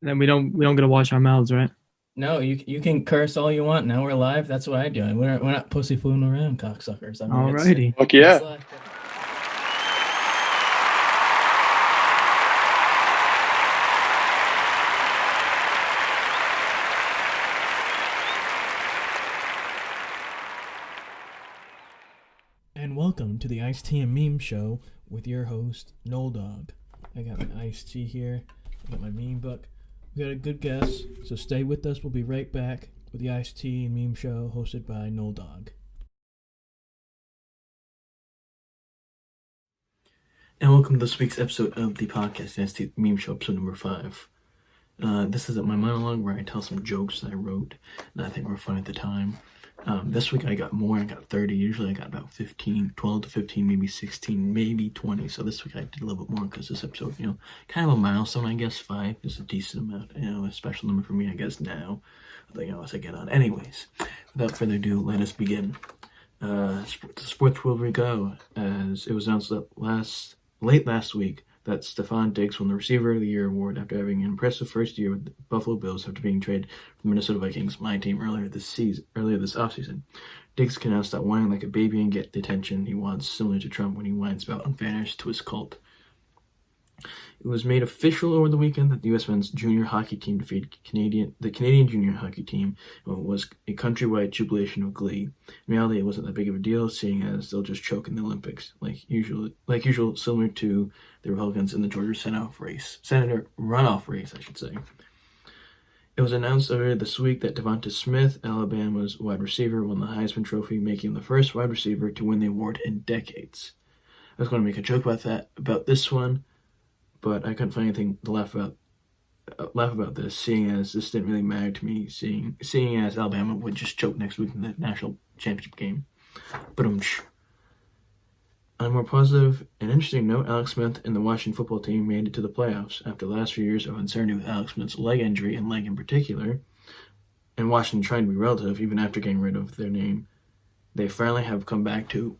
And then we don't get to wash our mouths, right? No, you can curse all you want. Now we're live. That's what I do. We're not pussyfooting around, cocksuckers. I mean, Alrighty. Fuck it's yeah. live. And welcome to the Iced Tea and Meme Show with your host, Noel Dog. I got my iced tea here. I got my meme book. We got a good guest, so stay with us. We'll be right back with the Iced Tea and Meme Show hosted by Noel Dog. And welcome to this week's episode of the podcast, Iced Tea Meme Show, episode number 5. This is my monologue where I tell some jokes that I wrote that I think were funny at the time. This week I got more. I got 30. Usually I got about 15, 12 to 15, maybe 16, maybe 20. So this week I did a little bit more because this episode, kind of a milestone, I guess. 5 is a decent amount, a special number for me, I guess, now. As I get on. Anyways, without further ado, let us begin. The sports world we go, as it was announced that late last week that Stephon Diggs won the Receiver of the Year award after having an impressive first year with the Buffalo Bills after being traded from the Minnesota Vikings, my team, earlier this offseason. Diggs can now stop whining like a baby and get the attention he wants, similar to Trump when he whines about unfairness to his cult. It was made official over the weekend that the U.S. men's junior hockey team defeated the Canadian junior hockey team. It was a countrywide jubilation of glee. In reality, it wasn't that big of a deal, seeing as they'll just choke in the Olympics, like usual, similar to the Republicans in the Georgia Senator runoff race, I should say. It was announced earlier this week that Devonta Smith, Alabama's wide receiver, won the Heisman Trophy, making him the first wide receiver to win the award in decades. I was going to make a joke about this one, but I couldn't find anything to laugh about this, seeing as this didn't really matter to me, seeing as Alabama would just choke next week in the national championship game. But on a more positive and interesting note, Alex Smith and the Washington football team made it to the playoffs after the last few years of uncertainty with Alex Smith's leg injury and leg in particular, and Washington trying to be relative even after getting rid of their name. They finally have come back to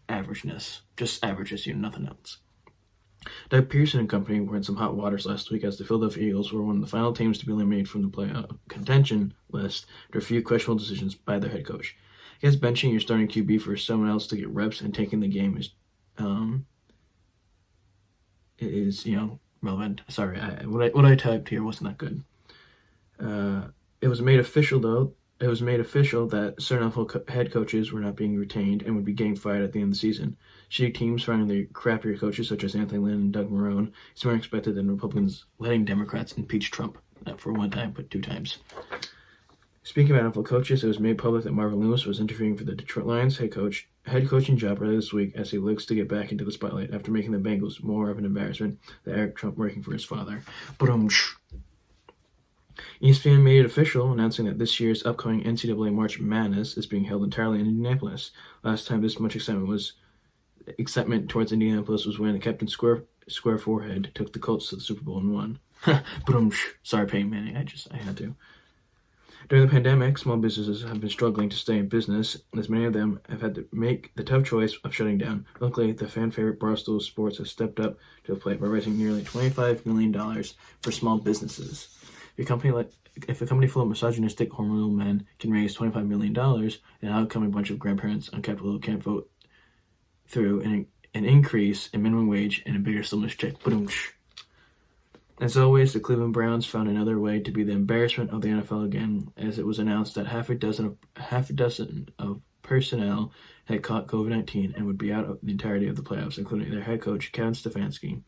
averageness, just averages, nothing else. Doug Pearson and company were in some hot waters last week as the Philadelphia Eagles were one of the final teams to be eliminated from the playoff contention list after a few questionable decisions by their head coach. I guess benching your starting QB for someone else to get reps and taking the game is relevant. Sorry, what I typed here wasn't that good. It was made official that certain NFL head coaches were not being retained and would be getting fired at the end of the season. Shitty teams finding their crappier coaches such as Anthony Lynn and Doug Marrone is more expected than Republicans letting Democrats impeach Trump, not for one time, but 2 times. Speaking of NFL coaches, it was made public that Marvin Lewis was interviewing for the Detroit Lions head coaching job earlier this week as he looks to get back into the spotlight after making the Bengals more of an embarrassment than Eric Trump working for his father. ESPN made it official, announcing that this year's upcoming NCAA March Madness is being held entirely in Indianapolis. Last time this much excitement towards Indianapolis was when the Captain Square Forehead took the Colts to the Super Bowl and won. Sorry, Peyton Manning. I had to. During the pandemic, small businesses have been struggling to stay in business, as many of them have had to make the tough choice of shutting down. Luckily, the fan-favorite Barstool Sports has stepped up to the plate by raising nearly $25 million for small businesses. If a company full of misogynistic, hormonal men can raise $25 million, and how come a bunch of grandparents on Capitol Hill can't vote through an increase in minimum wage and a bigger stimulus check? As always, the Cleveland Browns found another way to be the embarrassment of the NFL again, as it was announced that half a dozen of personnel had caught COVID-19 and would be out of the entirety of the playoffs, including their head coach, Kevin Stefanski.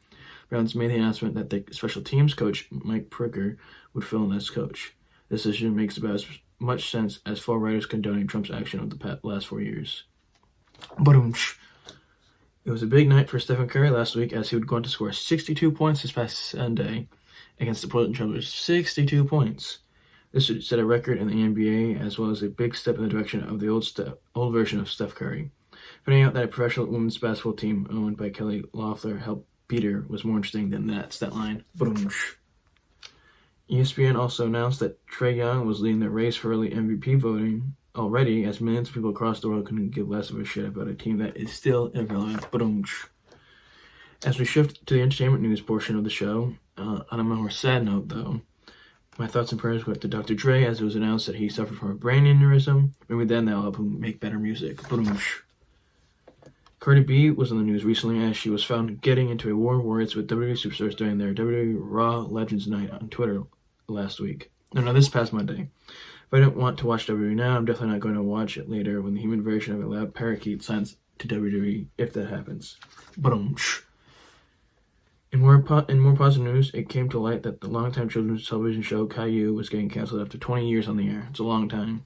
Browns made the announcement that the special teams coach, Mike Pricker, would fill in as coach. This decision makes about as much sense as far writers condoning Trump's action of the last 4 years. It was a big night for Stephen Curry last week as he would go on to score 62 points this past Sunday against the Portland Trailblazers. 62 points. This would set a record in the NBA as well as a big step in the direction of the old version of Steph Curry. Finding out that a professional women's basketball team owned by Kelly Loeffler helped beat her was more interesting than that stat line. ESPN also announced that Trae Young was leading the race for early MVP voting already, as millions of people across the world couldn't give less of a shit about a team that is still irrelevant. As we shift to the entertainment news portion of the show, on a more sad note though, My thoughts and prayers go out to Dr. Dre as it was announced that he suffered from a brain aneurysm. Maybe then that'll help him make better music. Cardi B was in the news recently as she was found getting into a war of words with WWE superstars during their WWE Raw Legends Night on Twitter last week. No, this past Monday. If I don't want to watch WWE now, I'm definitely not going to watch it later when the human version of a loud parakeet signs to WWE, if that happens. In more positive news, it came to light that the longtime children's television show Caillou was getting canceled after 20 years on the air. It's a long time.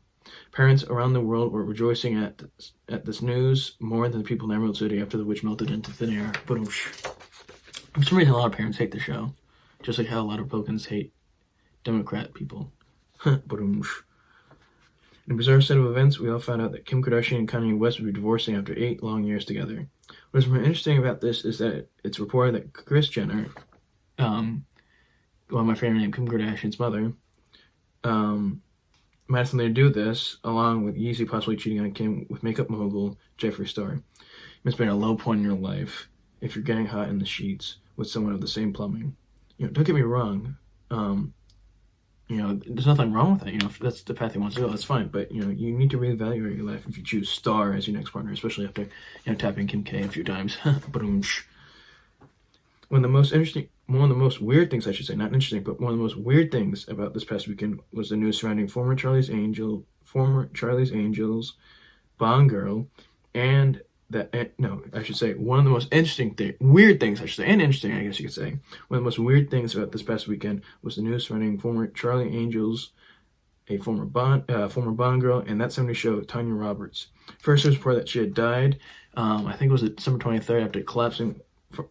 Parents around the world were rejoicing at this news more than the people in Emerald City after the witch melted into thin air. For some reason, a lot of parents hate the show, just like how a lot of Republicans hate Democrat people. In a bizarre set of events, we all found out that Kim Kardashian and Kanye West would be divorcing after 8 long years together. What is more interesting about this is that it's reported that Kris Jenner, my favorite name, Kim Kardashian's mother, might have something to do with this, along with Yeezy possibly cheating on Kim with makeup mogul Jeffree Star. It must be at a low point in your life if you're getting hot in the sheets with someone of the same plumbing. Don't get me wrong. There's nothing wrong with that. If that's the path he wants to go, that's fine. But, you need to reevaluate your life if you choose Star as your next partner, especially after, tapping Kim K a few times. One of the most weird things, I should say, not interesting, but one of the most weird things about this past weekend was the news surrounding former Charlie's Angels, Bond Girl, and one of the most weird things, and interesting, I guess you could say. One of the most weird things about this past weekend was the news surrounding former Charlie Angels, a former Bond Girl, and That 70s Show, Tanya Roberts. First, it was reported that she had died, I think it was December 23rd, after collapsing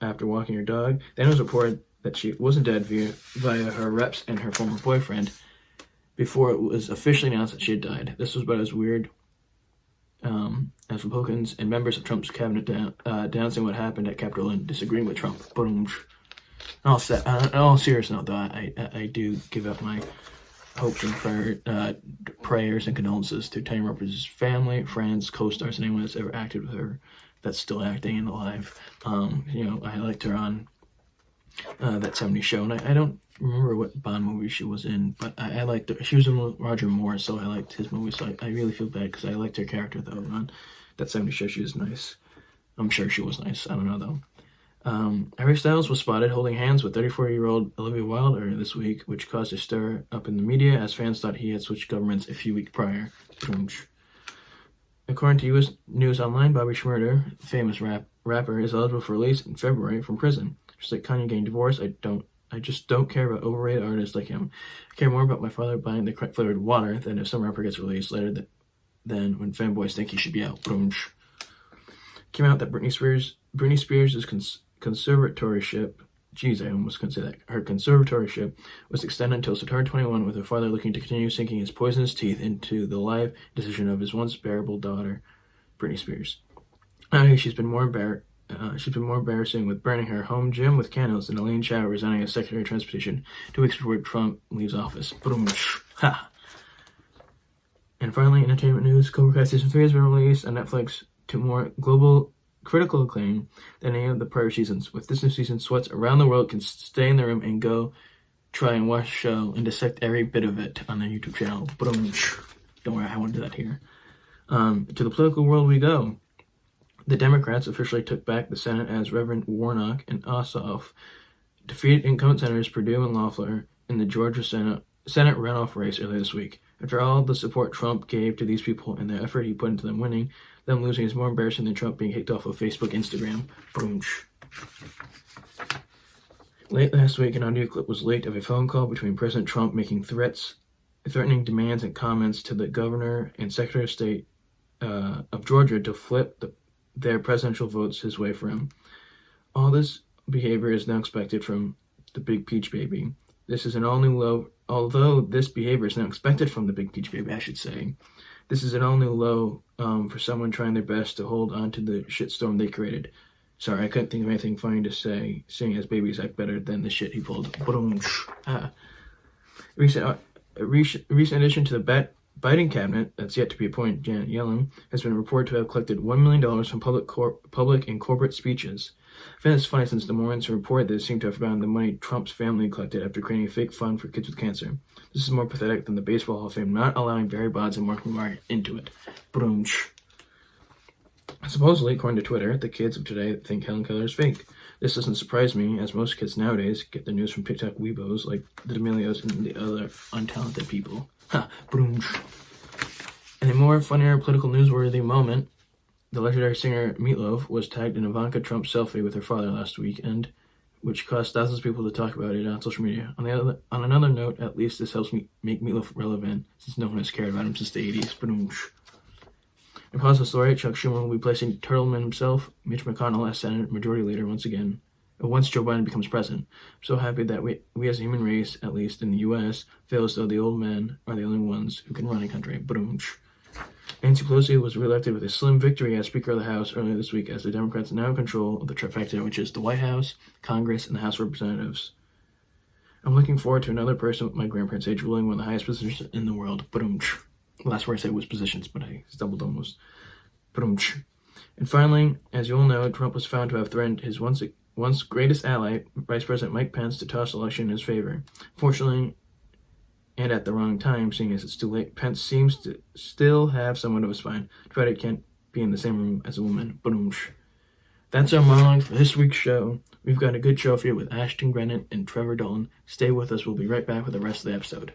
after walking her dog. Then it was reported that she wasn't dead via her reps and her former boyfriend, before it was officially announced that she had died. This was about as weird as Republicans and members of Trump's cabinet denouncing what happened at Capitol and disagreeing with Trump. In all serious note, though, I do give up my hopes and prayers and condolences to Tanya Roberts' family, friends, co-stars, and anyone that's ever acted with her that's still acting and alive. I liked her on That 70s Show, and I don't remember what Bond movie she was in, but I liked her. She was in Roger Moore, so I liked his movie, so I really feel bad because I liked her character, though. On That 70s Show, she was nice. I'm sure she was nice. I don't know, though. Harry Styles was spotted holding hands with 34-year-old Olivia Wilde this week, which caused a stir up in the media as fans thought he had switched governments a few weeks prior. According to U.S. News Online, Bobby Shmurda, famous rapper, is eligible for release in February from prison. Just like Kanye getting divorced, I just don't care about overrated artists like him. I care more about my father buying the correct flavored water than if some rapper gets released later than when fanboys think he should be out. Came out that Britney Spears' conservatorship, I almost couldn't say that. Her conservatorship was extended until September 21, with her father looking to continue sinking his poisonous teeth into the life decision of his once bearable daughter, Britney Spears. She's been more embarrassing with burning her home gym with candles and Elaine Chao resigning as Secretary of Transportation 2 weeks before Trump leaves office. And finally, entertainment news: Cobra Kai Season 3 has been released on Netflix to more global critical acclaim than any of the prior seasons. With this new season, sweats around the world can stay in their room and go try and watch the show and dissect every bit of it on their YouTube channel. Don't worry, I won't do that here. To the political world we go. The Democrats officially took back the Senate as Reverend Warnock and Ossoff defeated incumbent senators Perdue and Loeffler in the Georgia Senate runoff race earlier this week. After all the support Trump gave to these people and the effort he put into them winning, them losing is more embarrassing than Trump being kicked off of Facebook, Instagram. Late last week, an audio clip was leaked of a phone call between President Trump making threatening demands and comments to the governor and Secretary of State of Georgia to flip their presidential votes his way for him. All this behavior is now expected from the Big Peach Baby. Although this behavior is now expected from the Big Peach Baby, I should say, this is an all-new low for someone trying their best to hold on to the shitstorm they created. Sorry, I couldn't think of anything funny to say, seeing as babies act better than the shit he pulled. Recent addition to the Biden cabinet, that's yet to be appointed, Janet Yellen, has been reported to have collected $1 million from public and corporate speeches. I find this funny since the Mormons who report this seem to have found the money Trump's family collected after creating a fake fund for kids with cancer. This is more pathetic than the Baseball Hall of Fame not allowing Barry Bonds and Mark McGwire into it. Boomch. Supposedly, according to Twitter, the kids of today think Helen Keller is fake. This doesn't surprise me, as most kids nowadays get their news from TikTok weebos like the D'Amelios and the other untalented people. Ha! Boom. In a more funnier political newsworthy moment, the legendary singer Meatloaf was tagged in Ivanka Trump's selfie with her father last weekend, which caused thousands of people to talk about it on social media. On another note, at least this helps me make Meatloaf relevant, since no one has cared about him since the 80s. Boom. In positive story, Chuck Schumer will be placing Turtleman himself, Mitch McConnell, as Senate Majority Leader once again, once Joe Biden becomes president. I'm so happy that we as a human race, at least in the U.S., feel as though the old men are the only ones who can run a country. Boom. Nancy Pelosi was reelected with a slim victory as Speaker of the House earlier this week as the Democrats now control of the trifecta, which is the White House, Congress, and the House of Representatives. I'm looking forward to another person with my grandparents' age ruling one of the highest positions in the world. Boom. The last word I said was positions, but I stumbled almost. And finally, as you all know, Trump was found to have threatened his once greatest ally, Vice President Mike Pence, to toss the election in his favor. Fortunately, and at the wrong time, seeing as it's too late, Pence seems to still have somewhat of a spine. Twitter can't be in the same room as a woman. That's our monologue for this week's show. We've got a good show for you with Ashton Grenon and Trevor Dalton. Stay with us. We'll be right back with the rest of the episode.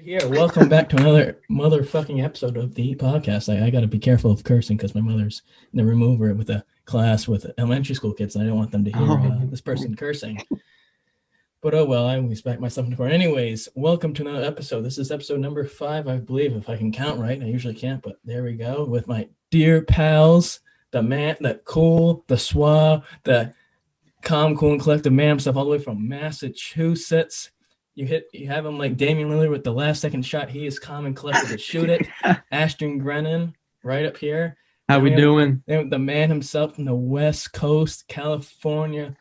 Here, welcome back to another motherfucking episode of the podcast. I got to be careful of cursing because my mother's in the room over with a class with elementary school kids, and I don't want them to hear this person cursing. But oh well, I always back myself in the corner. Anyways, welcome to another episode. This is episode number 5, I believe, if I can count right. I usually can't, but there we go. With my dear pals, the man, the cool, the suave, the calm, cool, and collective man stuff all the way from Massachusetts. You have him like Damian Lillard with the last second shot. He is calm and collected to shoot it. Ashton Grenon, right up here. How we doing? The man himself from the West Coast, California.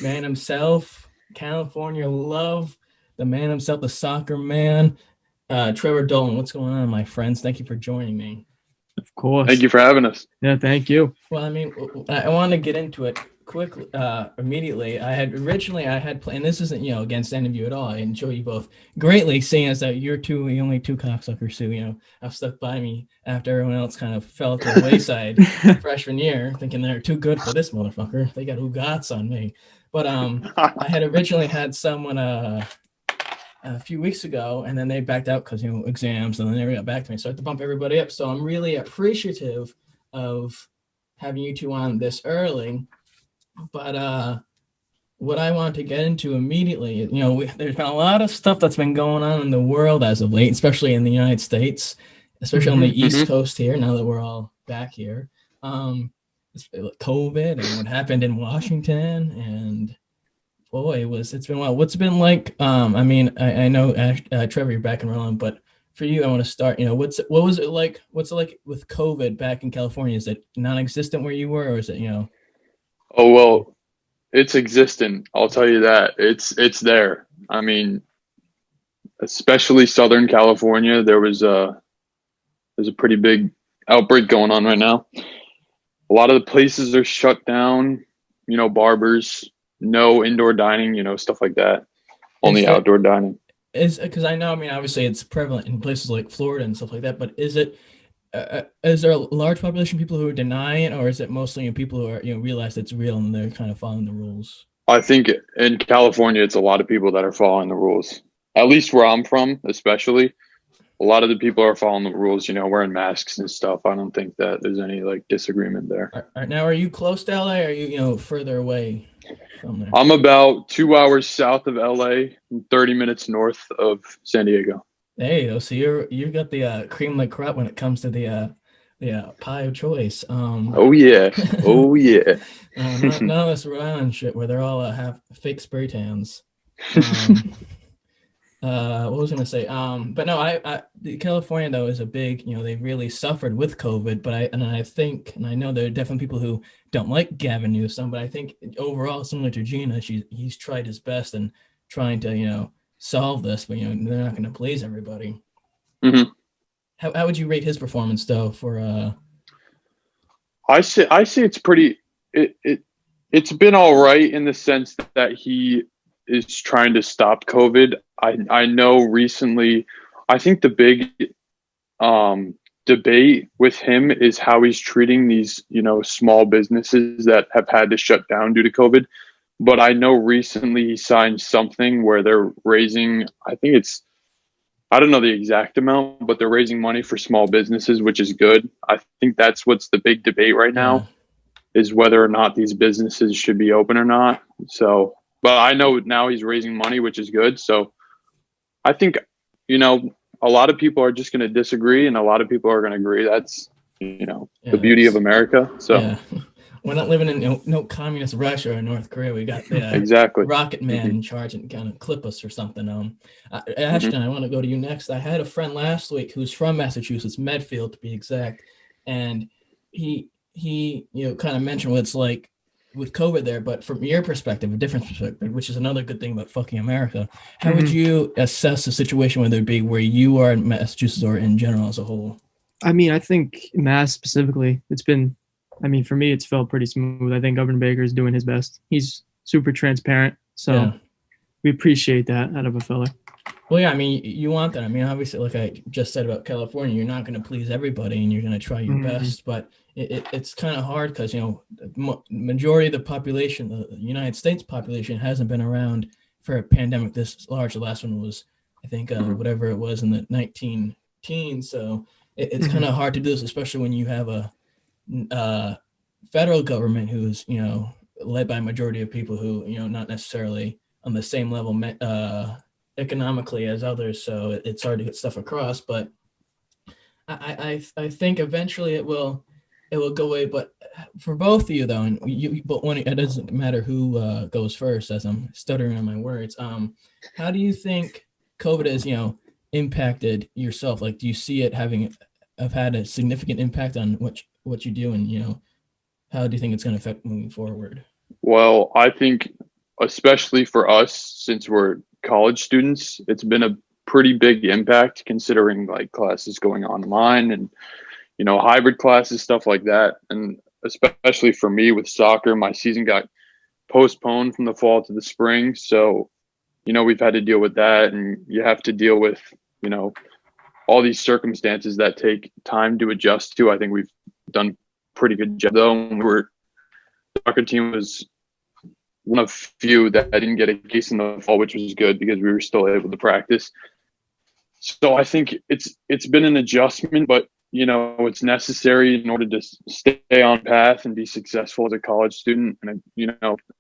Man himself, California love. The man himself, the soccer man. Trevor Dalton, what's going on, my friends? Thank you for joining me. Of course. Thank you for having us. Yeah, thank you. Well, I mean, I want to get into it quickly, immediately. I had planned, and this isn't, against any of you at all. I enjoy you both greatly, seeing as that you're the only two cocksuckers who, have stuck by me after everyone else kind of fell to the wayside freshman year, thinking they're too good for this motherfucker. They got Ugats on me. But I had originally had someone a few weeks ago, and then they backed out because exams, and then they never got back to me. So I had to bump everybody up. So I'm really appreciative of having you two on this early. But what I want to get into immediately, there's been a lot of stuff that's been going on in the world as of late, especially in the United States, especially on the East Coast here. Now that we're all back here, COVID and what happened in Washington, and boy, it's been wild. What's it been like? I mean, I know Trevor, you're back in Maryland, but for you, I want to start. What was it like? What's it like with COVID back in California? Is it non-existent where you were, or is it Oh, well, it's existent. I'll tell you that. It's there. I mean, especially Southern California, there's a pretty big outbreak going on right now. A lot of the places are shut down, barbers, no indoor dining, stuff like that. Only outdoor dining. Because I know, obviously it's prevalent in places like Florida and stuff like that, but is there a large population of people who are denying it, or is it mostly people who are realize it's real and they're kind of following the rules? I think in California, it's a lot of people that are following the rules. At least where I'm from, especially, a lot of the people are following the rules. Wearing masks and stuff. I don't think that there's any disagreement there. All right, now, are you close to LA? Or are you further away from there? I'm about 2 hours south of LA, and 30 minutes north of San Diego. There you go. So you got the cream of the crop when it comes to the pie of choice. Oh yeah. None of this Rhode Island shit where they're all have fake spray tans. What was I gonna say? But no, California though is a big. They really suffered with COVID. But I know there are definitely people who don't like Gavin Newsom. But I think overall, similar to Gina, he's tried his best and trying to solve this, but they're not going to please everybody. Mm-hmm. How would you rate his performance though? For I say it's pretty. It's been all right in the sense that he is trying to stop COVID. I know recently, I think the big debate with him is how he's treating these small businesses that have had to shut down due to COVID. But I know recently he signed something where they're raising, I don't know the exact amount, but they're raising money for small businesses, which is good. I think that's what's the big debate right now, is whether or not these businesses should be open or not. So, but I know now he's raising money, which is good. So I think, a lot of people are just going to disagree and a lot of people are going to agree. That's, the beauty of America. So. Yeah. We're not living in no communist Russia or North Korea. We got the exactly Rocket Man in charge and kind of clip us or something. Ashton, I want to go to you next. I had a friend last week who's from Massachusetts, Medfield to be exact, and he kind of mentioned what it's like with COVID there, but from your perspective, a different perspective, which is another good thing about fucking America. How would you assess the situation, whether it be where you are in Massachusetts or in general as a whole? I mean, I think Mass specifically, for me, it's felt pretty smooth. I think Governor Baker is doing his best. He's super transparent, so we appreciate that out of a fella. Well, yeah, you want that. Obviously, like I just said about California, you're not going to please everybody, and you're going to try your best. But it's kind of hard because majority of the population, the United States population, hasn't been around for a pandemic this large. The last one was, I think, whatever it was in the 19 teens. So it's kind of hard to do this, especially when you have a federal government who's led by a majority of people who not necessarily on the same level economically as others, so it's hard to get stuff across. But I think eventually it will go away. But for both of you though, and but when it doesn't matter who goes first, as I'm stuttering on my words. How do you think COVID has impacted yourself? Like, do you see it have had a significant impact on what you do, and how do you think it's going to affect moving forward? Well, I think especially for us, since we're college students, it's been a pretty big impact considering like classes going online and hybrid classes, stuff like that. And especially for me with soccer, my season got postponed from the fall to the spring, so we've had to deal with that, and you have to deal with all these circumstances that take time to adjust to. I think we've done pretty good job though. The soccer team was one of few that I didn't get a case in the fall, which was good because we were still able to practice. So I think it's been an adjustment, but it's necessary in order to stay on path and be successful as a college student and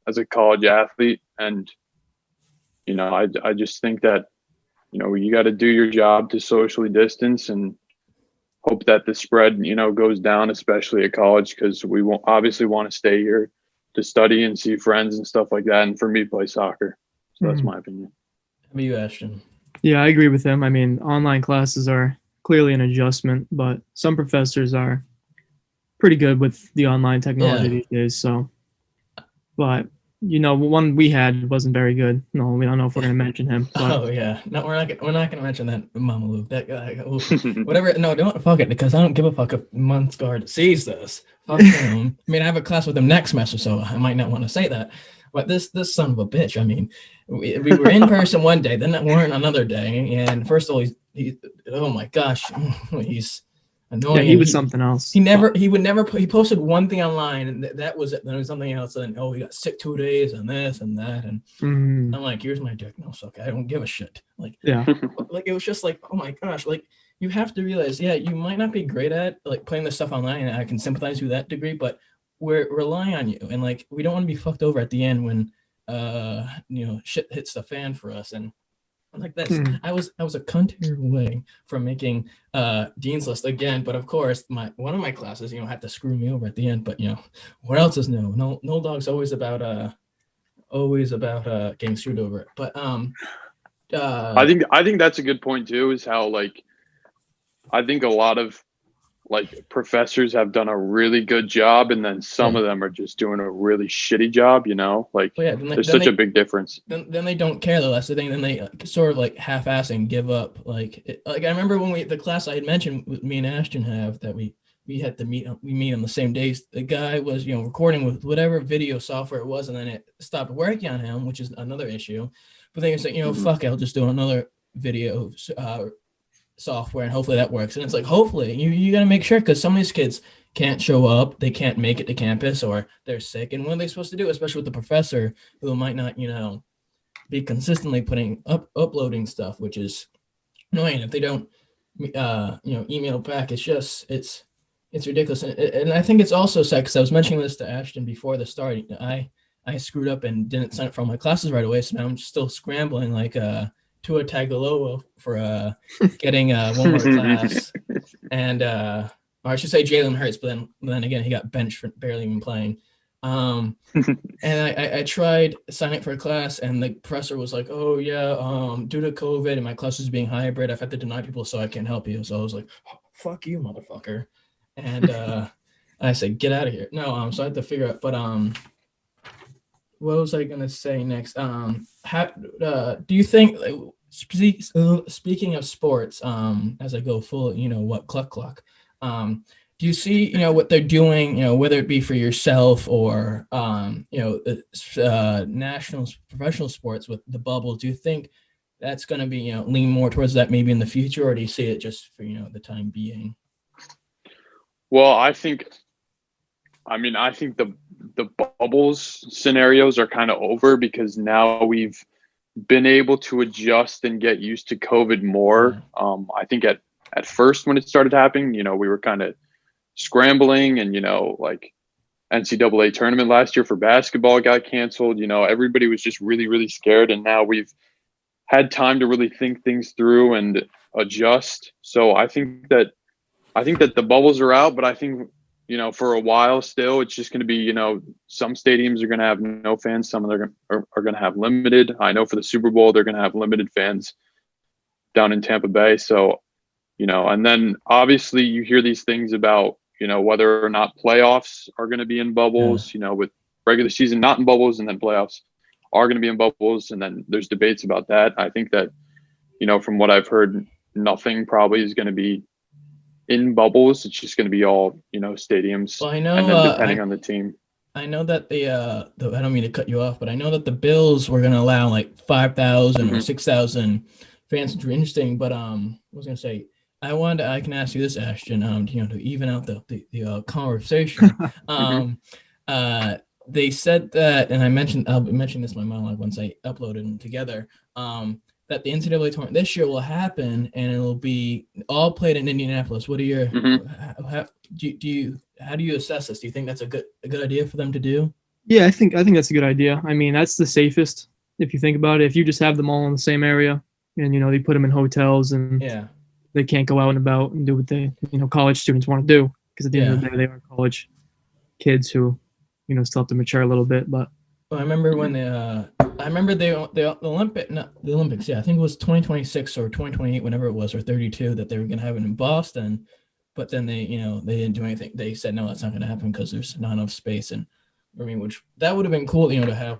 as a college athlete. And I just think that you got to do your job to socially distance and hope that the spread goes down, especially at college, because we obviously want to stay here to study and see friends and stuff like that, and for me, play soccer. So that's my opinion. How about you, Ashton? Yeah, I agree with him. Online classes are clearly an adjustment, but some professors are pretty good with the online technology these days. So, but one we had wasn't very good. No, we don't know if we're going to mention him. But. Oh yeah, no, we're not going to mention that Mama Lou. That guy, whatever. No, don't fuck it, because I don't give a fuck if Muntzgard sees this. Fuck him. I have a class with him next semester, so I might not want to say that. But this son of a bitch. We were in person one day, then we weren't another day. And first of all, he oh my gosh, he's annoying. Yeah, he was something else. He posted one thing online, and that was it. Then there was something else, and he got sick 2 days, and this and that, and I'm like, here's my diagnosis. Okay, I don't give a shit. Like, it was just like, oh my gosh, like you have to realize, you might not be great at like playing this stuff online, and I can sympathize with that degree, but we're relying on you, and like we don't want to be fucked over at the end when shit hits the fan for us. And like this, I was a cunt away from making Dean's List again, but of course one of my classes had to screw me over at the end. But what else is new? No dog's always about getting screwed over it. But I think that's a good point too, is how like I think a lot of like professors have done a really good job, and then some of them are just doing a really shitty job. Like there's such a big difference. Then they don't care though. That's the thing. Then they sort of like half-ass and give up. Like I remember when the class I had mentioned me and Ashton have that we had to meet. We meet on the same days. The guy was recording with whatever video software it was, and then it stopped working on him, which is another issue. But then he's like, fuck it, I'll just do another video software and hopefully that works. And it's like, hopefully you got to make sure, because some of these kids can't show up, they can't make it to campus, or they're sick, and what are they supposed to do, especially with the professor who might not be consistently uploading stuff, which is annoying. If they don't email back, it's ridiculous. And I think it's also sad, because I was mentioning this to Ashton before the start. I screwed up and didn't sign up for all my classes right away, so now I'm still scrambling like Tua Tagovailoa for getting one more class, and or I should say Jalen Hurts, but then again he got benched for barely even playing. And I tried signing up for a class, and the professor was like, "Oh yeah, due to COVID and my classes being hybrid, I've had to deny people, so I can't help you." So I was like, oh, "Fuck you, motherfucker!" And I said, "Get out of here." No, so I had to figure out, but what was I gonna say next? How do you think? Speaking of sports, as I go full, cluck. Do you see, what they're doing, whether it be for yourself or, national professional sports with the bubble? Do you think that's going to be, lean more towards that maybe in the future, or do you see it just for, the time being? Well, I think the bubbles scenarios are kind of over, because now we've been able to adjust and get used to COVID more. I think at first when it started happening, we were kind of scrambling, and like NCAA tournament last year for basketball got canceled. Everybody was just really, really scared, and now we've had time to really think things through and adjust. So I think that the bubbles are out, but I think for a while still, it's just going to be, some stadiums are going to have no fans. Some of them are going to have limited. I know for the Super Bowl, they're going to have limited fans down in Tampa Bay. So, and then obviously you hear these things about, whether or not playoffs are going to be in bubbles, with regular season not in bubbles, and then playoffs are going to be in bubbles. And then there's debates about that. I think that, from what I've heard, nothing probably is going to be in bubbles. It's just going to be all stadiums. Well, I know, and then depending on the team. I know that the I don't mean to cut you off, but I know that the Bills were going to allow like 5,000 or 6,000 fans, which were interesting. But I was going to say, I can ask you this, Ashton, to even out the conversation. They said that, and I'll mention this in my monologue once I uploaded them together. That the NCAA tournament this year will happen, and it'll be all played in Indianapolis. What are your how do you assess this? Do you think that's a good idea for them to do? Yeah, I think that's a good idea. I mean, that's the safest if you think about it. If you just have them all in the same area, and they put them in hotels, and they can't go out and about and do what they college students want to do, because at the end of the day they are college kids who still have to mature a little bit. But I remember when the Olympics, I think it was 2026 or 2028, whenever it was, or 32, that they were going to have it in Boston, but then they didn't do anything. They said, no, that's not going to happen because there's not enough space. And I mean, which that would have been cool, to have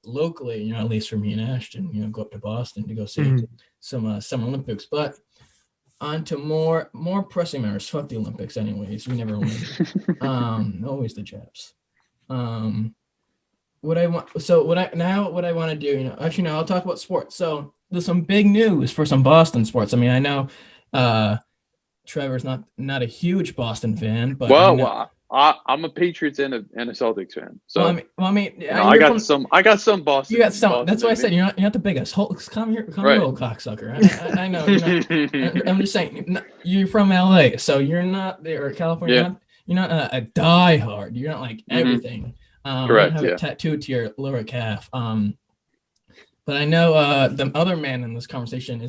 locally, at least for me and Ashton, go up to Boston to go see some Summer Olympics. But on to more pressing matters. Fuck the Olympics anyways. We never win. Always the Japs. What I want to do, actually, no, I'll talk about sports. So there's some big news for some Boston sports. I mean, I know Trevor's not a huge Boston fan, but I'm a Patriots and a Celtics fan. So I got some Boston. You got some. That's why I said you're not the biggest. Come here, little cocksucker. I know. I'm just saying, you're from LA, so you're not there, or California. Yeah. You're not a diehard. You're not like everything. Correct. You have a tattoo to your lower calf. But I know the other man in this conversation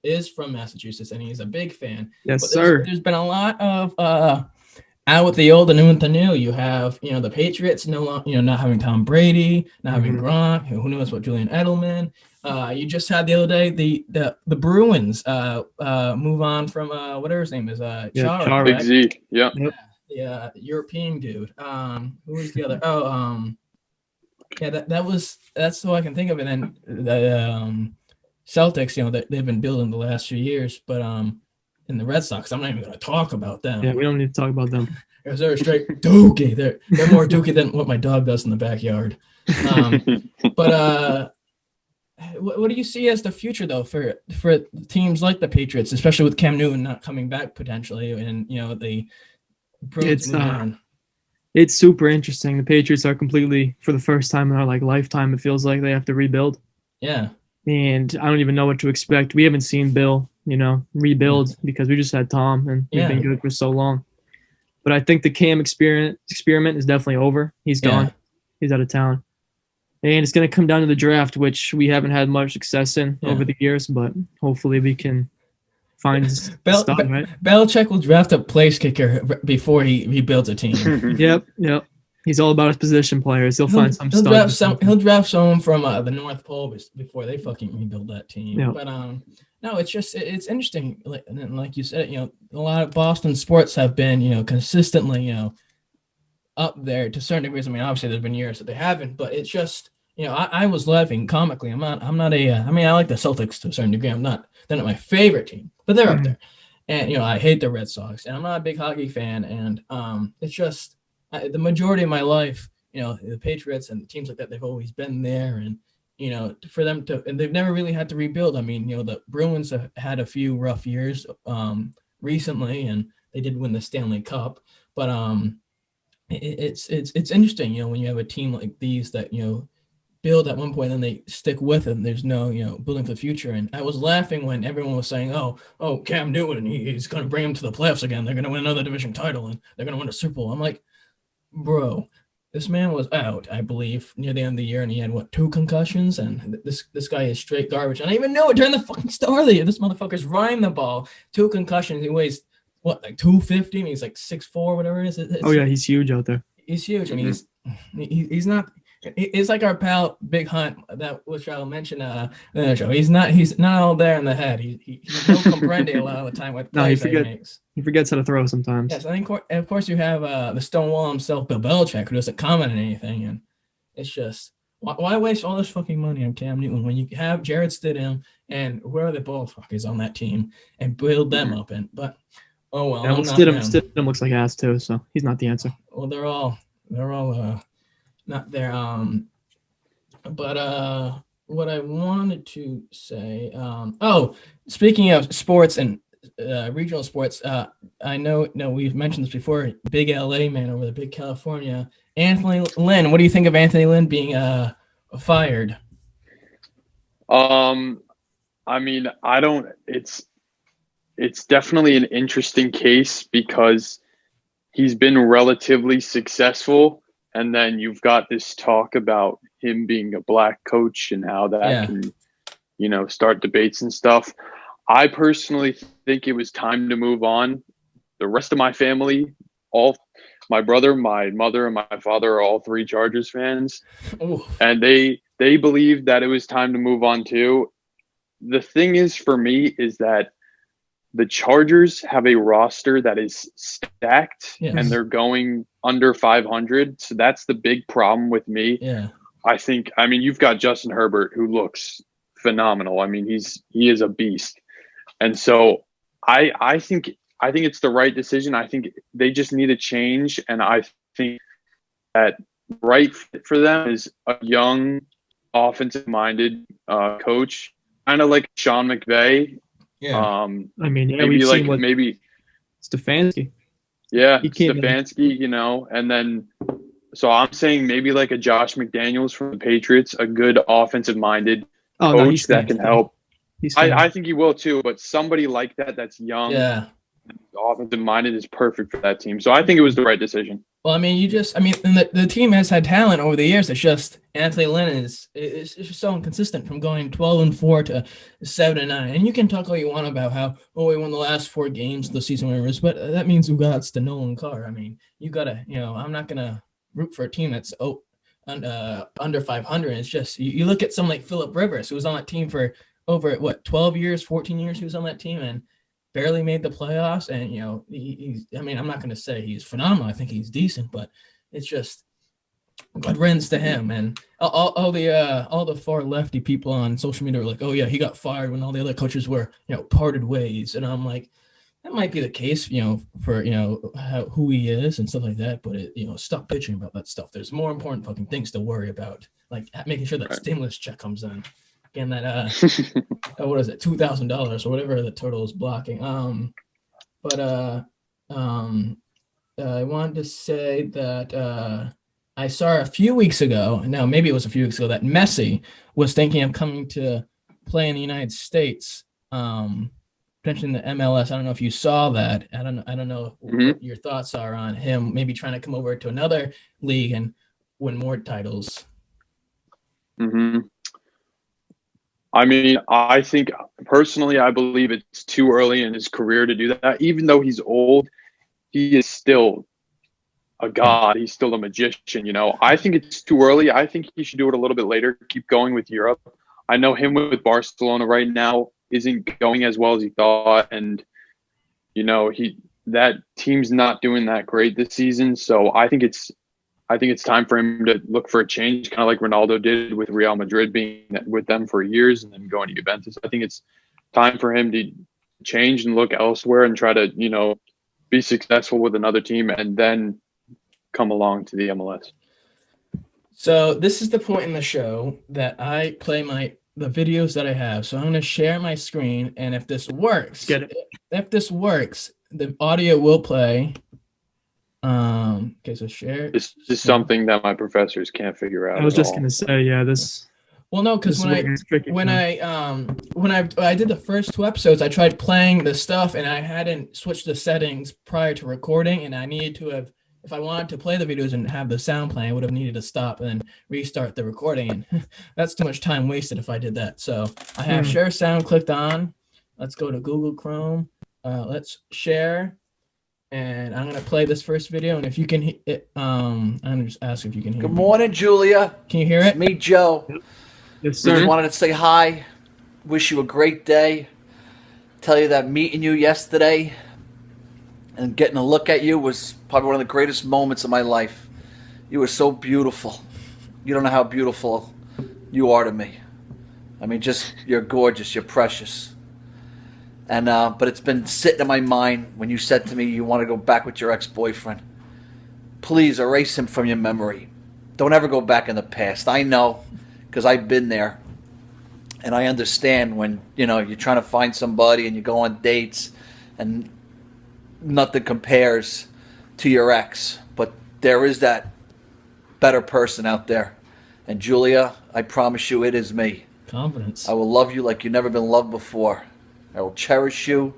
is from Massachusetts, and he's a big fan. Yes, but sir. There's been a lot of out with the old and in with the new. You have the Patriots not having Tom Brady, not having Gronk. Who knows what Julian Edelman? You just had the other day the Bruins move on from whatever his name is, Chara, Chara. Big right? Z. Yeah. Yep. The European dude. Who was the other? Yeah, that's all I can think of. And then the Celtics, they've been building the last few years, but in the Red Sox, I'm not even going to talk about them. Yeah, we don't need to talk about them. Because they're straight dookie. They're more dookie than what my dog does in the backyard. But what do you see as the future though for teams like the Patriots, especially with Cam Newton not coming back potentially, and the Bruins moving on? It's super interesting. The Patriots are completely, for the first time in our lifetime, it feels like they have to rebuild. Yeah. And I don't even know what to expect. We haven't seen Bill, rebuild because we just had Tom and we've been good for so long. But I think the Cam experiment is definitely over. He's gone. He's out of town. And it's going to come down to the draft, which we haven't had much success in over the years, but hopefully we can find stuff, right? Belichick will draft a place kicker before he builds a team. Yep. He's all about his position players. He'll find some stuff. He'll draft someone from the North Pole before they fucking rebuild that team. Yep. But no, it's interesting. Like you said, a lot of Boston sports have been, consistently, up there to certain degrees. I mean, obviously there's been years that they haven't, but it's just, I was laughing comically. I like the Celtics to a certain degree. They're not my favorite team, but they're up there. And, I hate the Red Sox and I'm not a big hockey fan. And it's just the majority of my life, the Patriots and teams like that, they've always been there. And, for them and they've never really had to rebuild. I mean, the Bruins have had a few rough years recently, and they did win the Stanley Cup. But it's interesting, when you have a team like these that, build at one point and they stick with it. There's no, building for the future. And I was laughing when everyone was saying, oh, Cam Newton, he's going to bring them to the playoffs again. They're going to win another division title and they're going to win a Super Bowl. I'm like, bro, this man was out, I believe, near the end of the year, and he had 2 concussions, and this guy is straight garbage. And I even knew it during the fucking start of the year. This motherfucker's running the ball, 2 concussions. He weighs 250, and he's like 6'4", whatever it is. He's huge out there. He's huge, and he's not. It's like our pal Big Hunt, which I'll mention in the show. He's not all there in the head. He no comprende a lot of the time with plays that he makes. He forgets how to throw sometimes. Yes, I think, of course, you have the Stonewall himself, Bill Belichick, who doesn't comment on anything, and it's just why waste all this fucking money on Cam Newton when you have Jared Stidham and whoever the bullfuck is on that team and build them up in? But oh well. Yeah, Stidham looks like ass too, so he's not the answer. Well, they're all not there. But what I wanted to say, speaking of sports and regional sports, I know we've mentioned this before, big LA man over the big California, Anthony Lynn. What do you think of Anthony Lynn being fired? I mean, it's definitely an interesting case because he's been relatively successful. And then you've got this talk about him being a black coach and how that can, start debates and stuff. I personally think it was time to move on. The rest of my family, my brother, my mother, and my father are all 3 Chargers fans. Ooh. And they believed that it was time to move on too. The thing is for me is that the Chargers have a roster that is stacked and they're going under 500. So that's the big problem with me. Yeah. I mean, you've got Justin Herbert who looks phenomenal. I mean, he is a beast. And so I think it's the right decision. I think they just need a change. And I think that right fit for them is a young offensive minded coach, kind of like Sean McVay. Yeah. I mean, maybe Stefanski. Yeah, Stefanski, and then so I'm saying maybe like a Josh McDaniels from the Patriots, a good offensive-minded coach that can help. I think he will too, but somebody like that's young, offensive-minded is perfect for that team. So I think it was the right decision. Well, I mean, the team has had talent over the years. It's just Anthony Lynn is just so inconsistent from going 12-4 to 7-9. And you can talk all you want about how we won the last 4 games of the season, whatever it is, but that means we got the Nolan car. I mean, you gotta, I'm not gonna root for a team that's under 500. It's just you look at someone like Phillip Rivers, who was on that team for over 12 years, 14 years. He was on that team and barely made the playoffs. And he's. I mean, I'm not going to say he's phenomenal. I think he's decent, but it's just good riddance to him. And all the far lefty people on social media were like, "Oh yeah, he got fired when all the other coaches were parted ways." And I'm like, that might be the case, for who he is and stuff like that. But stop bitching about that stuff. There's more important fucking things to worry about, like making sure that stimulus check comes in. Again, that what is it, $2,000 or whatever the total is blocking. I wanted to say that I saw a few weeks ago. No, maybe it was a few weeks ago that Messi was thinking of coming to play in the United States. Potentially in the MLS. I don't know if you saw that. I don't know what your thoughts are on him maybe trying to come over to another league and win more titles. I mean, I think personally, I believe it's too early in his career to do that. Even though he's old, he is still a god. He's still a magician. I think it's too early. I think he should do it a little bit later. Keep going with Europe. I know him with Barcelona right now isn't going as well as he thought, and that team's not doing that great this season. So I think it's time for him to look for a change, kind of like Ronaldo did with Real Madrid, being with them for years and then going to Juventus. I think it's time for him to change and look elsewhere and try to be successful with another team and then come along to the MLS. So this is the point in the show that I play the videos that I have. So I'm going to share my screen, and if this works, if this works, the audio will play. Okay, so share. This is something that my professors can't figure out. I was just going to say, this. Well, no, because when I did the first 2 episodes, I tried playing the stuff, and I hadn't switched the settings prior to recording, and I needed to have. If I wanted to play the videos and have the sound playing, I would have needed to stop and then restart the recording. And that's too much time wasted if I did that. So I have share sound clicked on. Let's go to Google Chrome. Let's share. And I'm going to play this first video. And if you can hear it, I'm going to just ask if you can hear it. Good morning, Julia. Can you hear it? It's me, Joe. Yes, sir. Just wanted to say hi. Wish you a great day. Tell you that meeting you yesterday and getting a look at you was probably one of the greatest moments of my life. You were so beautiful. You don't know how beautiful you are to me. I mean, you're gorgeous. You're precious. And but it's been sitting in my mind when you said to me you want to go back with your ex-boyfriend. Please erase him from your memory. Don't ever go back in the past. I know, because I've been there. And I understand when, you're trying to find somebody and you go on dates and nothing compares to your ex, but there is that better person out there. And Julia, I promise you, it is me. Confidence. I will love you like you've never been loved before. I will cherish you.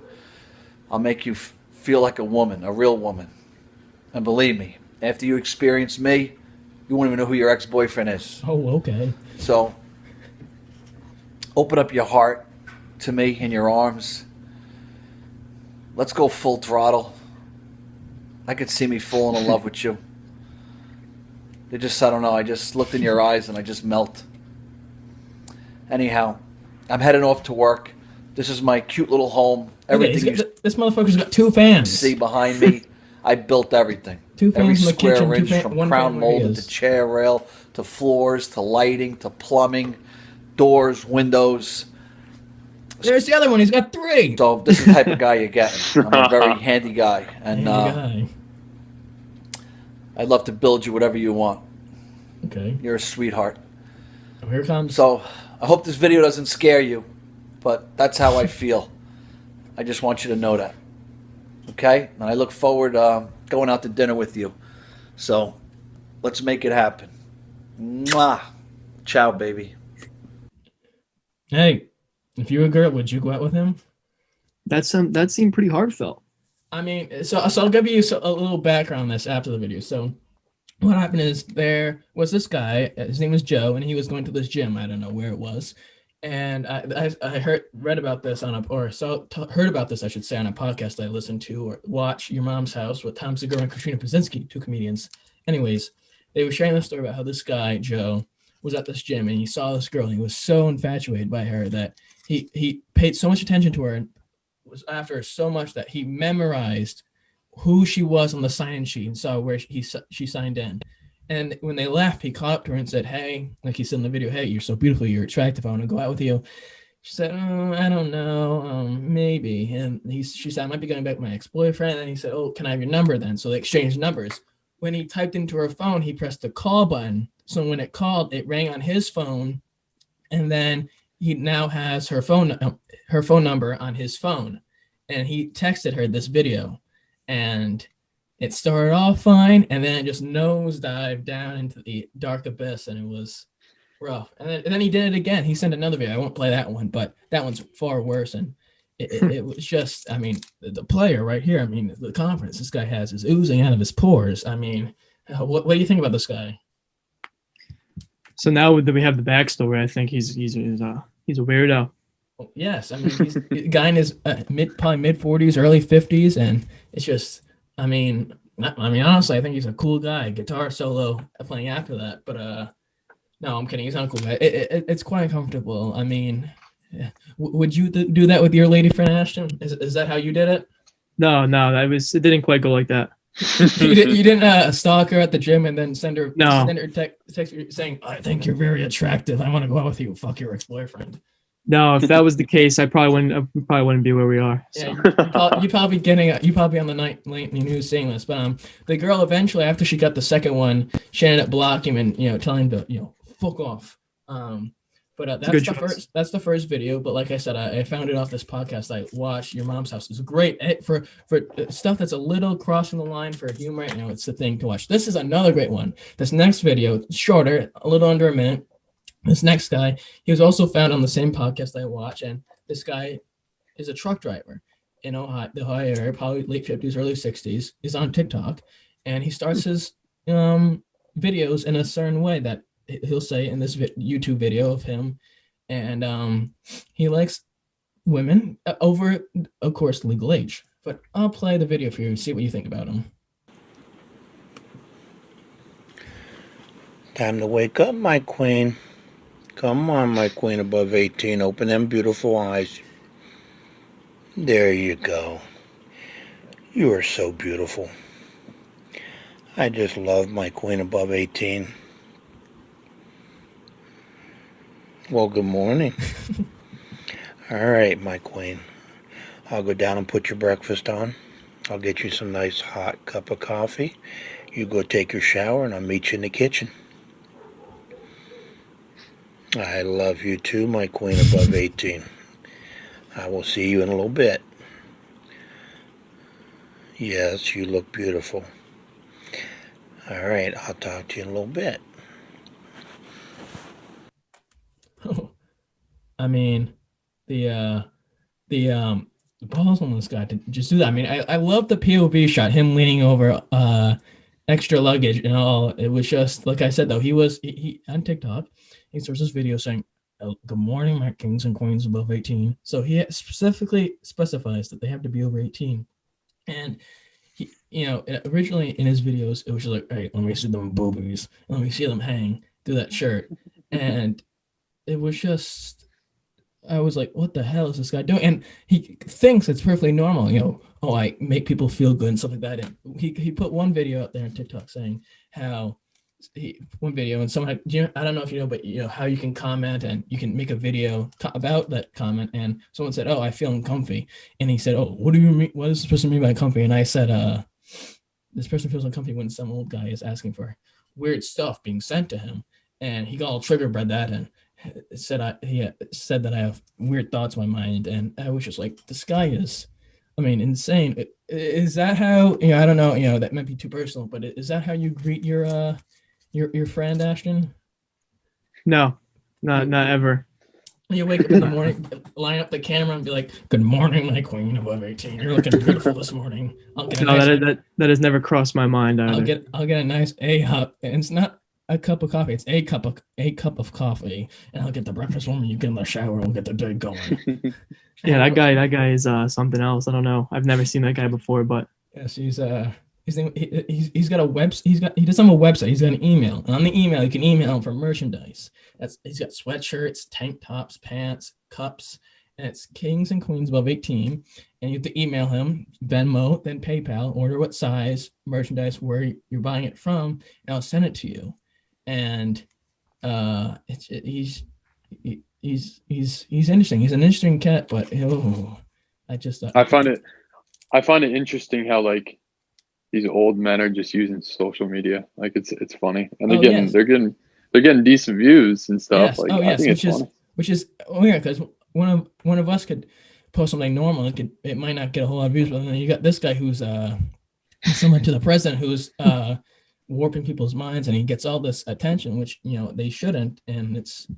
I'll make you feel like a woman, a real woman. And believe me, after you experience me, you won't even know who your ex-boyfriend is. Oh, okay. So open up your heart to me in your arms. Let's go full throttle. I could see me falling in love with you. I don't know, I just looked in your eyes and I just melt. Anyhow, I'm heading off to work. This is my cute little home. Everything this motherfucker's got 2 fans. See behind me, I built everything. 2 fans Every in the square kitchen, inch, from crown molded to chair rail, to floors, to lighting, to plumbing, doors, windows. There's the other one. He's got 3. So this is the type of guy you get. I'm a very handy guy. And I'd love to build you whatever you want. Okay. You're a sweetheart. Oh, here comes. So I hope this video doesn't scare you, but that's how I feel. I just want you to know that. Okay? And I look forward going out to dinner with you. So let's make it happen. Mwah. Ciao, baby. Hey, if you were a girl, would you go out with him? That seemed pretty heartfelt. I mean, so I'll give you a little background on this after the video. So what happened is there was this guy, his name was Joe, and he was going to this gym. I don't know where it was. And I read about this heard about this, I should say, on a podcast I listened to or watch, Your Mom's House, with Tom Segura and Katrina Pazinski, 2 comedians. Anyways, they were sharing the story about how this guy, Joe, was at this gym and he saw this girl and he was so infatuated by her that he paid so much attention to her and was after her so much that he memorized who she was on the sign-in sheet and saw where she signed in. And when they left, he caught up to her and said, hey, like he said in the video, hey, you're so beautiful, you're attractive, I want to go out with you. She said, oh, I don't know, maybe. And she said, I might be going back with my ex-boyfriend. And he said, oh, can I have your number then? So they exchanged numbers. When he typed into her phone, he pressed the call button. So when it called, it rang on his phone. And then he now has her phone number on his phone. And he texted her this video. And it started off fine. And then it just nosedived down into the dark abyss. And it was rough. And then he did it again. He sent another video. I won't play that one, but that one's far worse. And it was just, I mean, the player right here, I mean, the confidence this guy has is oozing out of his pores. I mean, what do you think about this guy? So now that we have the backstory, I think he's a weirdo. Yes, I mean, he's a guy in his probably mid 40s, early 50s, and it's just, I mean, honestly, I think he's a cool guy. Guitar solo playing after that, but no, I'm kidding. He's not a cool guy. It's quite uncomfortable. I mean, yeah. Would you do that with your lady friend Ashton? Is that how you did it? No, it didn't quite go like that. You didn't stalk her at the gym and then send her text saying, I think you're very attractive, I want to go out with you, fuck your ex-boyfriend. No, if that was the case, I probably wouldn't be where we are. So. Yeah, you probably on the nightly news saying this, but the girl eventually, after she got the second one, she ended up blocking him and telling him to fuck off. But that's the first video. But like I said, I found it off this podcast I watched. Your Mom's House is great for stuff that's a little crossing the line for humor. It's the thing to watch. This is another great one. This next video, shorter, a little under a minute. This next guy, he was also found on the same podcast I watch, and this guy is a truck driver in Ohio, the Ohio area, probably late 50s, early 60s. He's on TikTok, and he starts his videos in a certain way that he'll say in this YouTube video of him, and he likes women over, of course, legal age. But I'll play the video for you and see what you think about him. Time to wake up, my queen. Come on, my queen above 18. Open them beautiful eyes. There you go. You are so beautiful. I just love my queen above 18. Well, good morning. All right, my queen. I'll go down and put your breakfast on. I'll get you some nice hot cup of coffee. You go take your shower, and I'll meet you in the kitchen. I love you too, my queen above 18. I will see you in a little bit. Yes, you look beautiful. All right, I'll talk to you in a little bit. I mean, the balls on this guy to just do that. I mean, I love the POV shot, him leaning over extra luggage and all. It was just, like I said, though, he on TikTok, he starts this video saying, good morning, my kings and queens above 18. So he specifically specifies that they have to be over 18. And he, originally in his videos, it was just like, hey, let me see them boobies. Let me see them hang through that shirt. And it was just, I was like, what the hell is this guy doing? And he thinks it's perfectly normal, I make people feel good and stuff like that. And he put one video out there on TikTok saying how one video and someone, I don't know if you know, but how you can comment and you can make a video about that comment. And someone said, oh, I feel uncomfy. And he said, oh, what do you mean? What does this person mean by comfy? And I said, this person feels uncomfy when some old guy is asking for weird stuff being sent to him. And he got all triggered by that and said that I have weird thoughts in my mind. And I was just like, this guy is, insane. Is that how, I don't know, that might be too personal, but is that how you greet your friend, Ashton? No, not ever. You wake up in the morning, line up the camera and be like, good morning, my queen above 18. You're looking beautiful this morning. That has never crossed my mind either. I'll get a nice A-cup, and it's not a cup of coffee, it's a cup of coffee, and I'll get the breakfast warm and you get in the shower and we'll get the day going. Yeah, that guy is something else. I don't know. I've never seen that guy before, but yes, he's got a he doesn't have a website. He's got an email, and on the email you can email him for merchandise. He's got sweatshirts, tank tops, pants, cups, and it's kings and queens above 18. And you have to email him Venmo, then PayPal, order what size merchandise, where you're buying it from, and I'll send it to you. And he's interesting. He's an interesting cat, but I find it interesting how like these old men are just using social media. Like it's funny, and they're getting decent views and stuff. Yes. Like Oh, I yes. think it's funny. Which is weird because one of us could post something normal. It might not get a whole lot of views, but then you got this guy who's similar to the president, who's warping people's minds, and he gets all this attention, which they shouldn't. And it's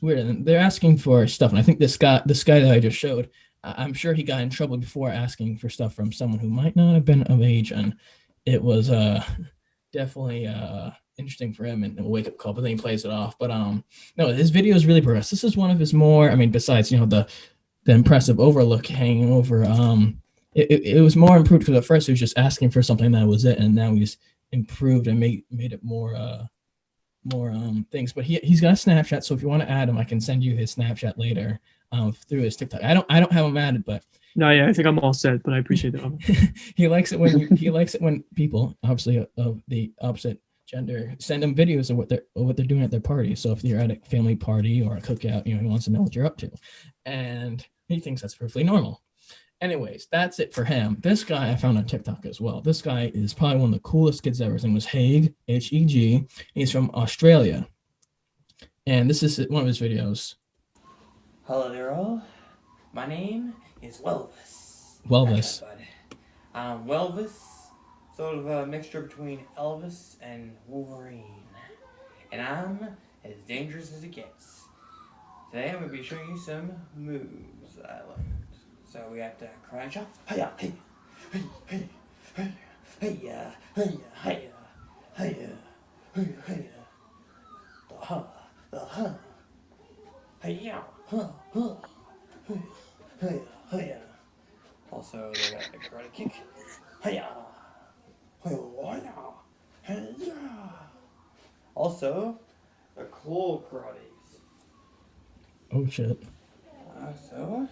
weird. And they're asking for stuff, and I think this guy that I just showed, I'm sure he got in trouble before asking for stuff from someone who might not have been of age, and it was definitely interesting for him and a wake-up call, but then he plays it off. But no, his video is really progressed. This is one of his more, besides the impressive overlook hanging over, it was more improved, because at first he was just asking for something, that was it, and now he's improved and made it more things. But he's got a Snapchat, so if you want to add him, I can send you his Snapchat later through his TikTok. I don't have him added, but No, yeah, I think I'm all set, but I appreciate that. he likes it when people, obviously of the opposite gender, send him videos of what they're doing at their party. So if you're at a family party or a cookout, he wants to know what you're up to, and he thinks that's perfectly normal. Anyways, that's it for him. This guy I found on TikTok as well. This guy is probably one of the coolest kids ever. His name was Haig, Heg. He's from Australia, and this is one of his videos. Hello there all. My name is Welvis. Welvis. Welvis, sort of a mixture between Elvis and Wolverine. And I'm as dangerous as it gets. Today I'm going to be showing you some moves I learned. So we have to crunch up. Hiya, hey, hey, hey, hey, hiya, hiya, hiya, hiya, hiya, hiya. The ha, hiya, huh, huh, hiya, hiya. Also, they got the karate kick. Hiya, hiya, hiya. Also, the claw karates. Oh shit. So.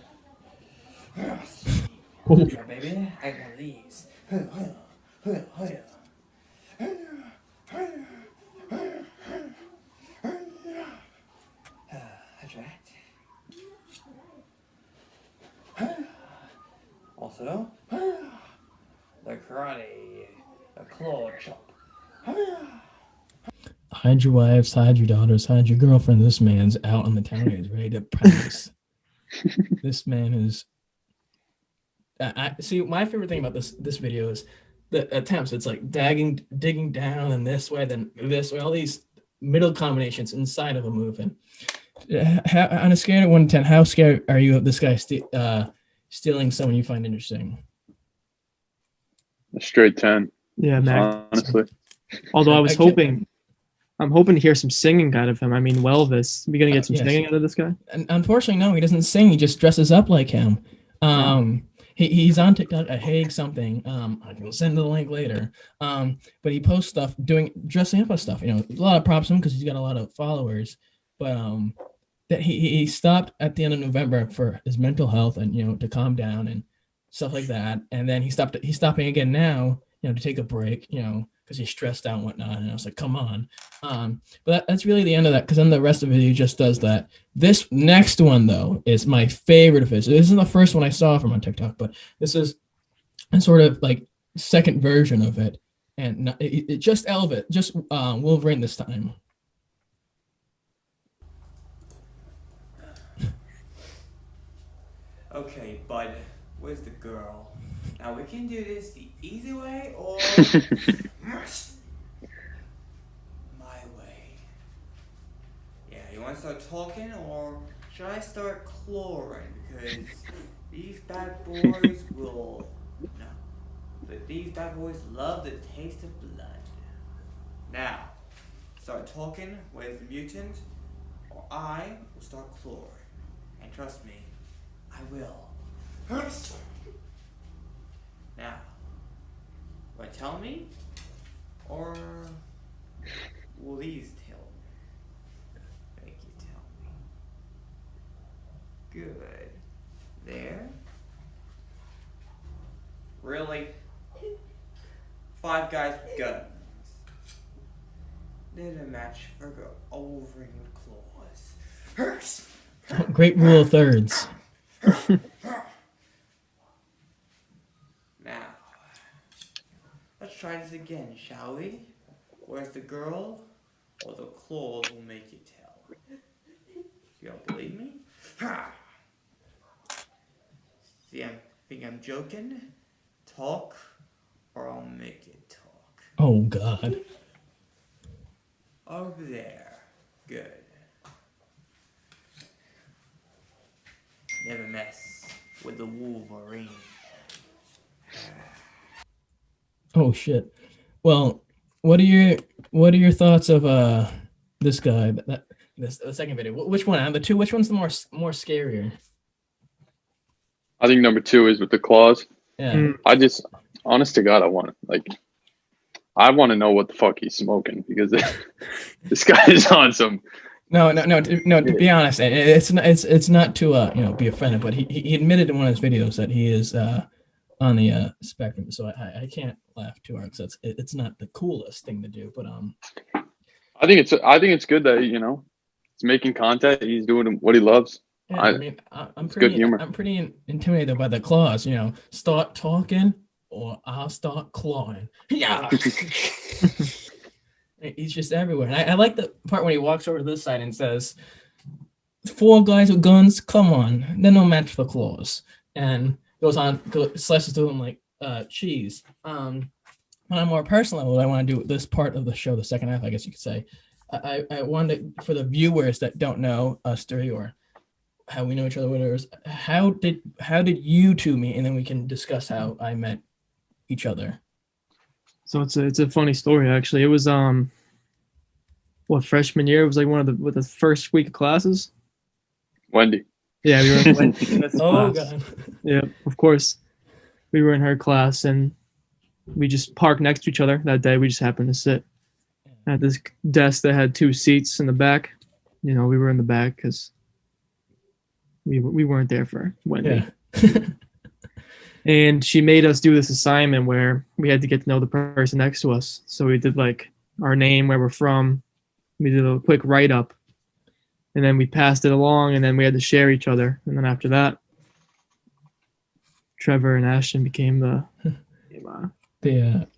Oh. Yeah, baby, I got these. That's right. Also, the karate, the claw chop. Hide your wives, hide your daughters, hide your girlfriend. This man's out on the town. He's ready to practice. This man is. I see. My favorite thing about this video is the attempts. It's like digging down, and this way, then this way. All these middle combinations inside of a move. And on a scale of 1 to 10, how scared are you of this guy stealing someone you find interesting? A straight 10. Yeah, Mac. Honestly. Although I'm hoping to hear some singing out of him. Welvis, are we gonna get some singing out of this guy? And unfortunately, no, he doesn't sing. He just dresses up like him. He's on TikTok at Haig something. I can send the link later. But he posts stuff dressing up as stuff. A lot of props to him because he's got a lot of followers. But that he stopped at the end of November for his mental health and to calm down and stuff like that. And then he's stopping again now, to take a break, because he's stressed out and whatnot. And I was like, come on. But that's really the end of that, because then the rest of the video just does that. This next one, though, is my favorite of his. This isn't the first one I saw from on TikTok, but this is a sort of like second version of it. And it just Elvis, just Wolverine this time. Okay, bud, where's the girl? Now we can do this the easy way or my way. Yeah, you want to start talking or should I start clawing? Because these bad boys will no. But these bad boys love the taste of blood. Now, start talking with the mutant or I will start clawing. And trust me, I will. Now, Want to tell me? Or will these tell me? Make you tell me. Good. There. Really? 5 guys with guns. They're a match for over-ringed claws. Hurts! Great rule of thirds. Now, let's try this again, shall we? Where's the girl? Or the claws will make you tell. You don't believe me? Ha! See, think I'm joking? Talk, or I'll make you talk. Oh God. Over there. Good. Never mess with the Wolverine. Oh shit. Well, what are your thoughts of this guy? The second video. Which one out of the two? Which one's the more scarier? I think number 2 is with the claws. Yeah. I just, honest to God, I want to know what the fuck he's smoking, because this guy is on some. No. To be honest, it's not to be offended, but he admitted in one of his videos that he is on the spectrum. So I can't laugh too hard because it's not the coolest thing to do. But I think it's good that he's making content. He's doing what he loves. yeah, I mean, I'm good pretty humor. I'm pretty intimidated by the claws. Start talking or I'll start clawing. Yeah. He's just everywhere. And I like the part when he walks over to this side and says, 4 guys with guns, come on. They're no match for claws. And slices through them like cheese. On a more personal level, what I want to do with this part of the show, the second half, I guess you could say, I wanted, for the viewers that don't know us three or how we know each other, whatever, how did you two meet? And then we can discuss how I met each other. So it's a funny story, actually. It was freshman year. It was like one of the first week of classes. Wendy. Yeah, we were in Wendy's Oh class. God. Yeah, of course. We were in her class and we just parked next to each other that day. We just happened to sit at this desk that had 2 seats in the back. We were in the back because we weren't there for Wendy. Yeah. And she made us do this assignment where we had to get to know the person next to us. So we did like our name, where we're from. We did a quick write-up. And then we passed it along, and then we had to share each other. And then after that, Trevor and Ashton became the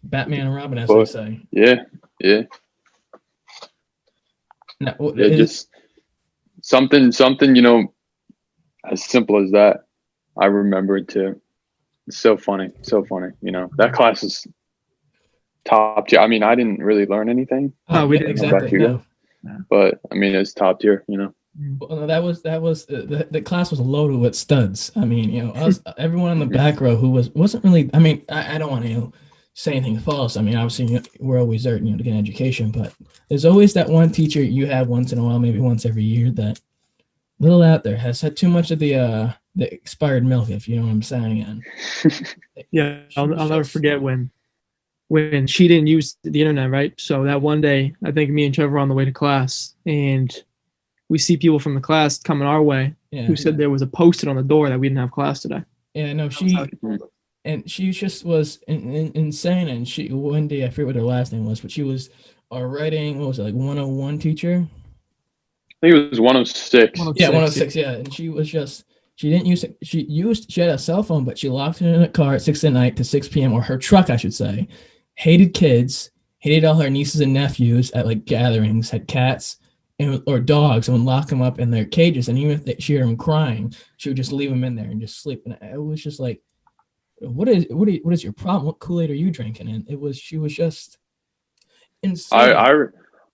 Batman and Robin, as they say. Yeah. No, Just something, as simple as that. I remember it too. It's so funny. That class is top tier. I mean, I didn't really learn anything. Oh, we didn't exactly. No. But I mean, it's top tier. Well, no, that was the class was loaded with studs. I mean, everyone in the back row who wasn't really. I mean, I don't want to say anything false. I mean, obviously we're always there, to get an education, but there's always that one teacher you have once in a while, maybe once every year, that little out there has had too much of the expired milk, if you know what I'm saying. And yeah, I'll never forget when she didn't use the internet, right? So that one day, I think me and Trevor were on the way to class, and we see people from the class coming our way who said there was a post-it on the door that we didn't have class today. Yeah, no, she just was insane. And Wendy, I forget what her last name was, but she was our writing, what was it, like 101 teacher? I think it was 106. Yeah, 106, yeah. And she was just, she didn't use it. She had a cell phone, but she locked it in a car at 6 p.m. to 6 p.m., or her truck, I should say. Hated kids, hated all her nieces and nephews at like gatherings, had cats or dogs, and would lock them up in their cages. And even if she heard them crying, she would just leave them in there and just sleep. And it was just like, what is your problem? What Kool-Aid are you drinking? And she was just insane.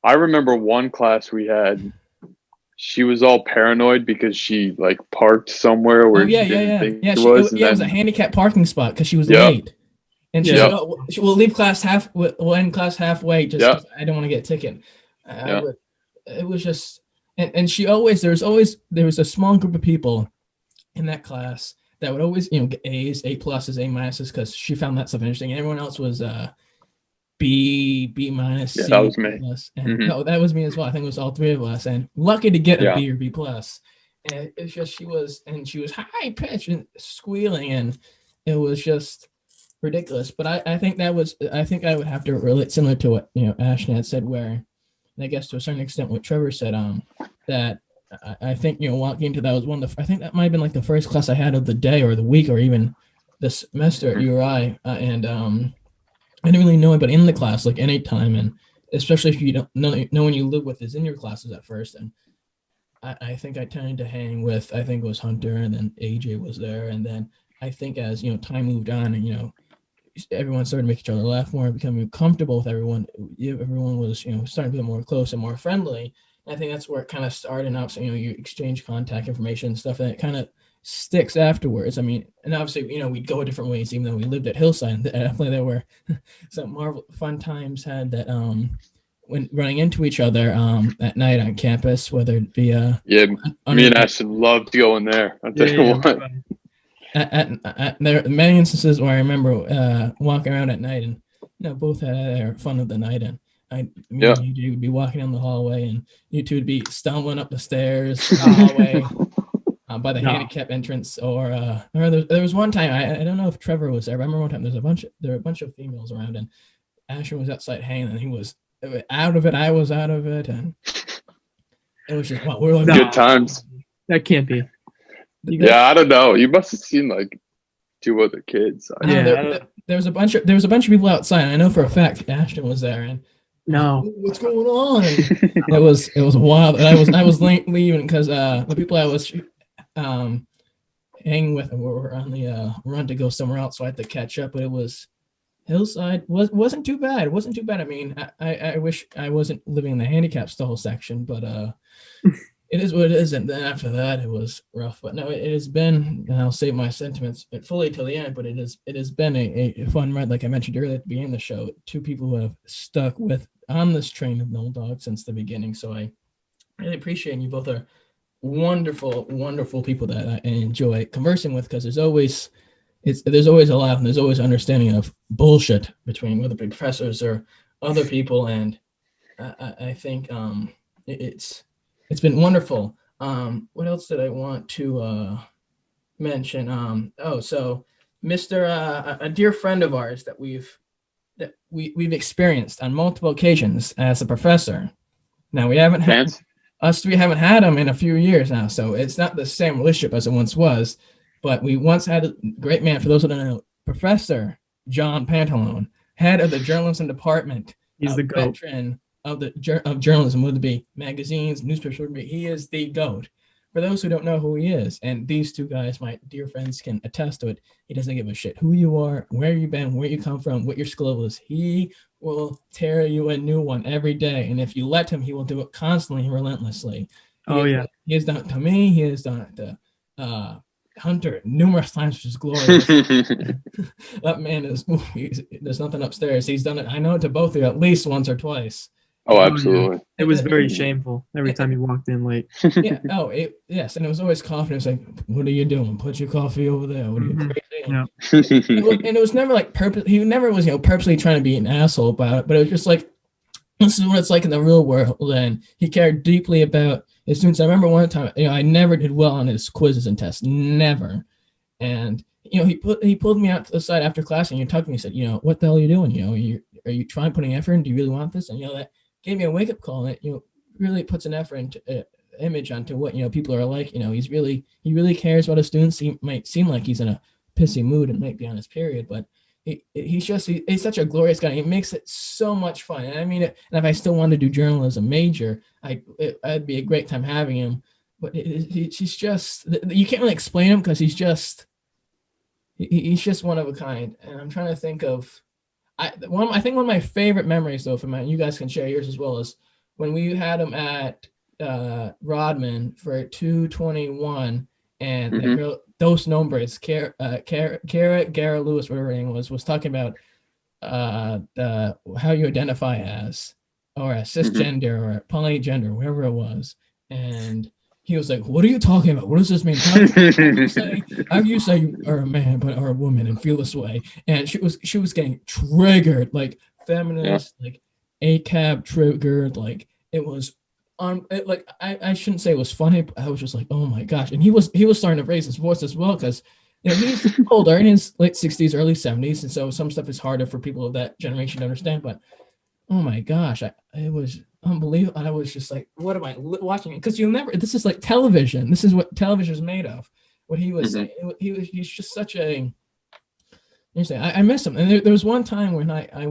I remember one class we had. She was all paranoid because she like parked somewhere where she didn't think it was. It was a handicapped parking spot because she was late. And she said, she will leave class we'll end class halfway just 'cause I don't want to get a ticket. It was just, and she always, there was a small group of people in that class that would always, get A's, A pluses, A minuses, because she found that stuff interesting. And everyone else was B minus, Yeah, C that was me. plus. And Mhm. no, that was me as well. I think it was all three of us. And lucky to get a Yeah. B or B plus. And it's just she was high pitched and squealing, and it was just ridiculous. But I think I would have to relate similar to what Ashton had said, where, and I guess to a certain extent what Trevor said, that I think walking into that was one of the, I think that might have been like the first class I had of the day or the week or even the semester at URI, and I didn't really know anybody in the class like any time, and especially if you don't know no one you live with is in your classes at first. And I think I tended to hang with, I think it was Hunter, and then AJ was there, and then I think as time moved on, and everyone started to make each other laugh more, becoming comfortable with everyone. Everyone was starting to be more close and more friendly. And I think that's where it kind of started. And obviously, you exchange contact information and stuff, and it kind of sticks afterwards. I mean, and obviously, we'd go different ways, even though we lived at Hillside. And definitely there were some fun times had that when running into each other at night on campus, whether it be Yeah, me and Ashton loved going there. I'll tell you what. There are many instances where I remember walking around at night, and both had their fun of the night, and and you would be walking down the hallway, and you two would be stumbling up the stairs, the hallway, by the handicap entrance, or there was one time, I don't know if Trevor was there. I remember one time there were a bunch of females around, and Ashton was outside hanging, and he was out of it. I was out of it, and it was just we're like, good times. That can't be. Yeah, I don't know. You must have seen like two other kids. There was a bunch of people outside. And I know for a fact Ashton was there, and what's going on? it was wild. And I was leaving because the people I was hanging with were on the run to go somewhere else, so I had to catch up. But it was Hillside wasn't too bad. It wasn't too bad. I mean, I wish I wasn't living in the handicap stall section, but it is what it is. And then after that, it was rough. But no, it has been, and I'll save my sentiments fully till the end, but it has been a fun ride. Like I mentioned earlier at the beginning of the show, two people who have stuck on this train of Nolan Dog since the beginning. So I really appreciate you both are wonderful, wonderful people that I enjoy conversing with, because there's always a laugh, and there's always understanding of bullshit between whether professors or other people. And I think it's been wonderful. What else did I want to mention? So Mr. A dear friend of ours that we've experienced on multiple occasions as a professor. Now we haven't had us three haven't had him in a few years now, so it's not the same relationship as it once was. But we once had a great man, for those who don't know, Professor John Pantalone, head of the journalism department. He's the GOAT. Veteran of journalism, would be magazines, newspapers, would be. He is the GOAT. For those who don't know who he is, and these two guys, my dear friends, can attest to it, he doesn't give a shit who you are, where you've been, where you come from, what your school is. He will tear you a new one every day, and if you let him, he will do it constantly and relentlessly. He has done it to me. He has done it to Hunter numerous times, which is glorious. That man there's nothing upstairs. He's done it, I know, to both of you at least once or twice. Oh, absolutely. It was very shameful every time you walked in late. Yeah. Yes. And it was always coffee. It was like, what are you doing? Put your coffee over there. What are you crazy? Yeah. And it was never like he never was, purposely trying to be an asshole about it, but it was just like, this is what it's like in the real world. And he cared deeply about his students. I remember one time, I never did well on his quizzes and tests, never. And, he pulled me out to the side after class, and he talked to me and said, what the hell are you doing? Are you trying putting effort in? Do you really want this? And, that gave me a wake up call, and it, really puts an effort into image onto what, people are like. He really cares about his students. He might seem like he's in a pissy mood and might be on his period, but he's such a glorious guy. He makes it so much fun. And I mean, and if I still wanted to do journalism major, it'd be a great time having him. But he's just, you can't really explain him, because he's just one of a kind. And I'm trying to think of, I think one of my favorite memories, though, from you guys can share yours as well, is when we had him at Rodman for 221, and the girl, Dos Nombres, Cara Lewis, whatever her name was talking about how you identify as, or a cisgender or a polygender, whatever it was. And he was like, "What are you talking about? What does this mean? How do you say you are a man but are a woman and feel this way?" And she was getting triggered, like feminist, like ACAB triggered, like it was like I shouldn't say it was funny, but I was just like, oh my gosh. And he was starting to raise his voice as well, because he's older, in his late 60s, early 70s, and so some stuff is harder for people of that generation to understand. But oh my gosh, it was unbelievable. I was just like, what am I watching? Because this is like television. This is what television is made of. What he was saying, he's just such a. I miss him. And there was one time when I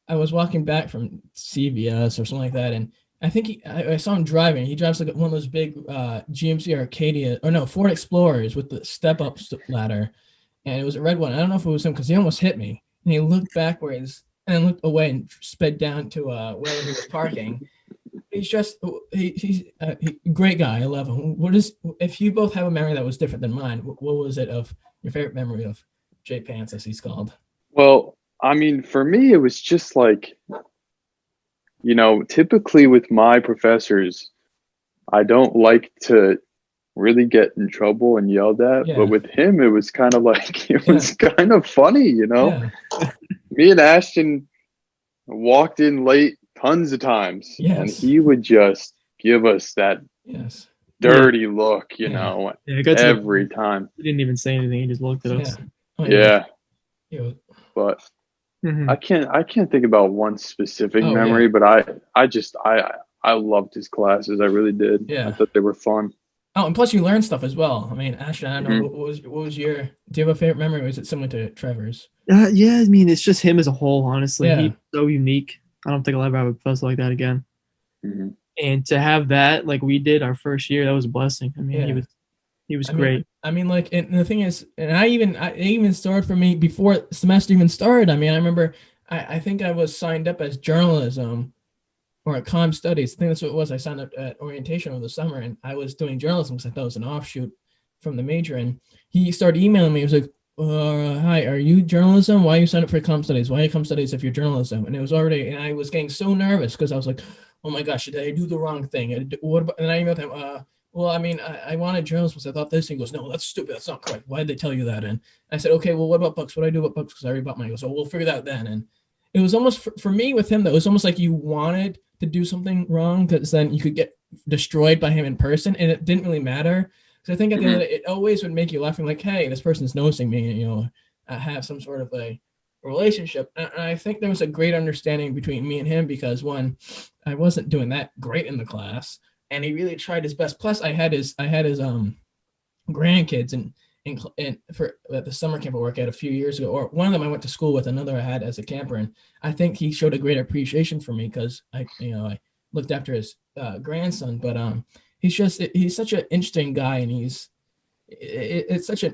was walking back from CVS or something like that, and I think I saw him driving. He drives like one of those big GMC Arcadia, or no, Ford Explorers with the step-up ladder, and it was a red one. I don't know if it was him because he almost hit me. And he looked backwards and then looked away and sped down to where he was parking. He's a great guy. I love him. If you both have a memory that was different than mine, what was it of your favorite memory of Jay Pants, as he's called? Well, I mean, for me, it was just like, typically with my professors, I don't like to really get in trouble and yelled at. Yeah. But with him, it was kind of like, it was kind of funny, Yeah. Me and Ashton walked in late tons of times, and he would just give us that dirty look, every time. He didn't even say anything. He just looked at us. Yeah. But I can't think about one specific memory, but I loved his classes. I really did. Yeah. I thought they were fun. Oh, and plus you learn stuff as well. I mean, Ashton, I don't know, what was your, do you have a favorite memory, or is it similar to Trevor's? Yeah, I mean, it's just him as a whole, honestly. Yeah. He's so unique. I don't think I'll ever have a professor like that again. Mm-hmm. And to have that, like we did our first year, that was a blessing. I mean, he was great. And the thing is, and it even started for me before the semester even started. I mean, I remember, I think I was signed up as journalism or at comm studies. I think that's what it was. I signed up at orientation over the summer, and I was doing journalism because I thought it was an offshoot from the major. And he started emailing me. He was like, hi, are you journalism? Why are you signed up for comm studies? Why are you comm studies if you're journalism? And and I was getting so nervous because I was like, oh my gosh, did I do the wrong thing? And I emailed him, well, I mean, I wanted journalism because I thought this. And he goes, no, that's stupid. That's not correct. Why did they tell you that? And I said, okay, well, what about books? What do I do about books? Because I already bought mine. He goes, oh, we'll figure that out then. And it was almost, for me with him, though, it was almost like you wanted to do something wrong because then you could get destroyed by him in person. And it didn't really matter. Because I think at the end of the day, it always would make you laughing like, hey, this person's noticing me, I have some sort of a relationship. And I think there was a great understanding between me and him because, one, I wasn't doing that great in the class. And he really tried his best. Plus, I had his grandkids for the summer camp I worked at a few years ago. Or one of them I went to school with, another I had as a camper. And I think he showed a great appreciation for me because I looked after his grandson. But he's such an interesting guy, and it's such a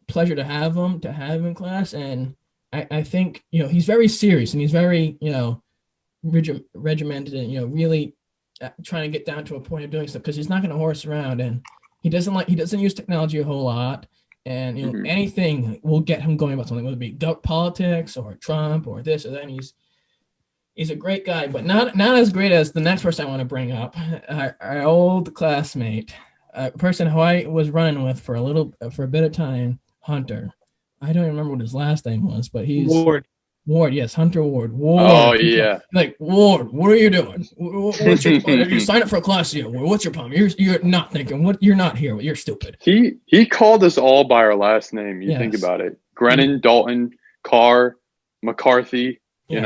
pleasure to have him in class. And I think he's very serious, and he's very regimented, and really trying to get down to a point of doing stuff because he's not going to horse around, and he doesn't use technology a whole lot, and anything will get him going about something, whether it be politics or Trump or this or that. And he's a great guy, but not as great as the next person I want to bring up, our old classmate, a person who I was running with for a bit of time, Hunter. I don't even remember what his last name was, but he's Ward, yes, Hunter Ward. Oh, yeah. Like, Ward, what are you doing? What's your plan? You signed up for a class here. What's your problem? You're not thinking. You're not here. You're stupid. He called us all by our last name. You think about it. Grenon, Dalton, Carr, McCarthy, He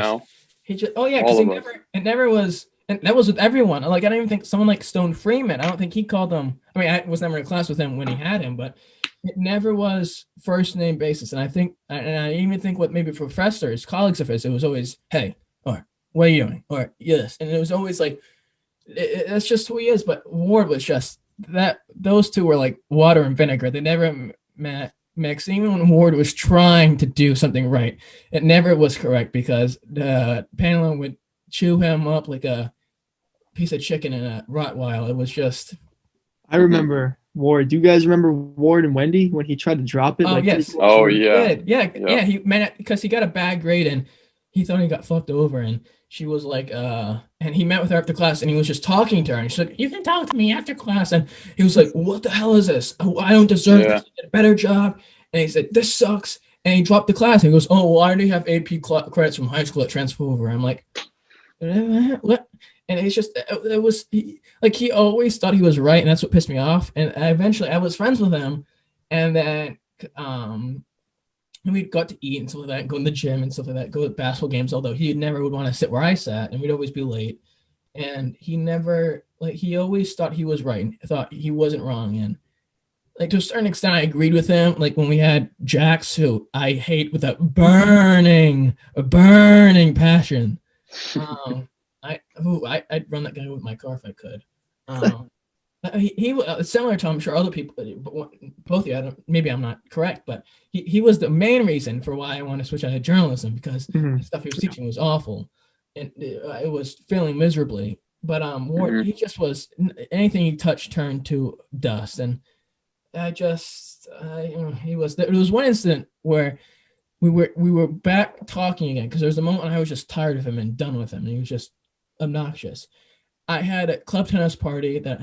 just, because it never was, and that was with everyone. Like, I don't even think someone like Stone Freeman, I don't think he called them. I mean, I was never in class with him when he had him, but it never was first name basis. And I even think what maybe professors, colleagues of his, it was always, hey, or what are you doing? Or yes. And it was always like, that's just who he is. But Ward was just that, those two were like water and vinegar. They never mixed. Even when Ward was trying to do something right, it never was correct because the panel would chew him up like a piece of chicken in a Rottweiler. It was just. I remember Ward. Do you guys remember Ward and Wendy when he tried to drop it? Oh, yes. Oh, yeah. Yeah. He meant because he got a bad grade and he thought he got fucked over, and she was like, and he met with her after class, and he was just talking to her, and she's like, you can talk to me after class, and he was like, what the hell is this? I don't deserve this. You did a better job. And he said, this sucks. And he dropped the class, and he goes, oh, well, I already have AP credits from high school that transfer over. I'm like, what? And it's just, it was like, he always thought he was right, and that's what pissed me off. And eventually I was friends with him, and then we got to eat and stuff like that, go in the gym and stuff like that, go to basketball games, although he never would want to sit where I sat, and we'd always be late. And he never, like, he always thought he was right, and thought he wasn't wrong. And like, to a certain extent, I agreed with him. Like, when we had Jax, who I hate with a burning passion. I'd run that guy with my car if I could. He was similar to, I'm sure, other people, but both of you, maybe I'm not correct, but he was the main reason for why I want to switch out of journalism, because the stuff he was teaching was awful, and it was failing miserably. But he just was, anything he touched turned to dust, and I just, he was. There was one incident where we were back talking again, because there was a moment when I was just tired of him and done with him, and he was just obnoxious. I had a club tennis party that,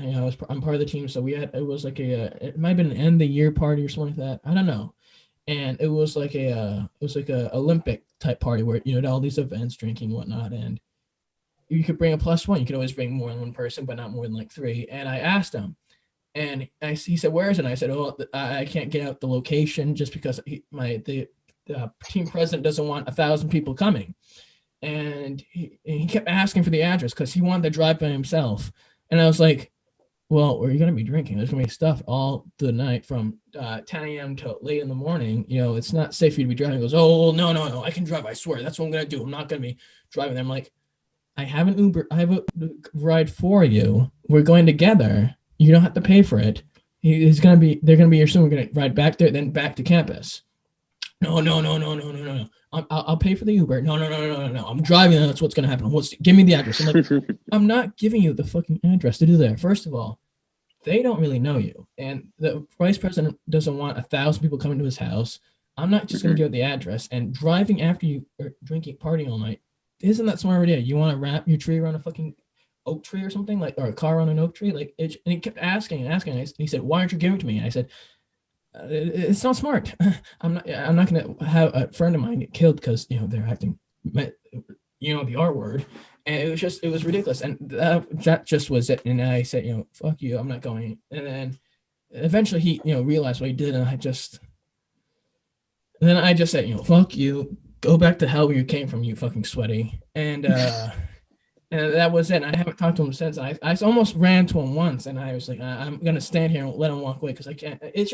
I'm part of the team, so it was like it might have been an end of the year party or something like that. I don't know. And it was like a Olympic type party where, all these events, drinking, whatnot, and you could bring a +1. You could always bring more than one person, but not more than like 3. And I asked him, and he said, "Where is it?" And I said, "Oh, I can't get out the location just because the team president doesn't want 1,000 people coming." And he kept asking for the address because he wanted to drive by himself. And I was like, well, where are you going to be drinking? There's going to be stuff all the night from 10 a.m. to late in the morning. It's not safe for you to be driving. He goes, oh, no, I can drive. I swear. That's what I'm going to do. I'm not going to be driving. I'm like, I have an Uber. I have a ride for you. We're going together. You don't have to pay for it. They're going to be here soon. We're going to ride back there, then back to campus. No. I'll pay for the Uber. No. I'm driving. That's what's going to happen. Give me the address. I'm like, I'm not giving you the fucking address to do that. First of all, they don't really know you. And the vice president doesn't want 1,000 people coming to his house. I'm not just going to give the address. And driving after you are drinking, partying all night, isn't that smart idea? You want to wrap your tree around a fucking oak tree or something? Or a car on an oak tree? And he kept asking. And he said, why aren't you giving it to me? And I said, it's not smart. I'm not going to have a friend of mine get killed because they're acting, the R word, and it was ridiculous, and that just was it. And I said, fuck you, I'm not going. And then eventually he realized what he did, and I just said, fuck you, go back to hell where you came from, you fucking sweaty. And and that was it. I haven't talked to him since. I almost ran to him once, and I was like, I'm gonna stand here and let him walk away because I can't. It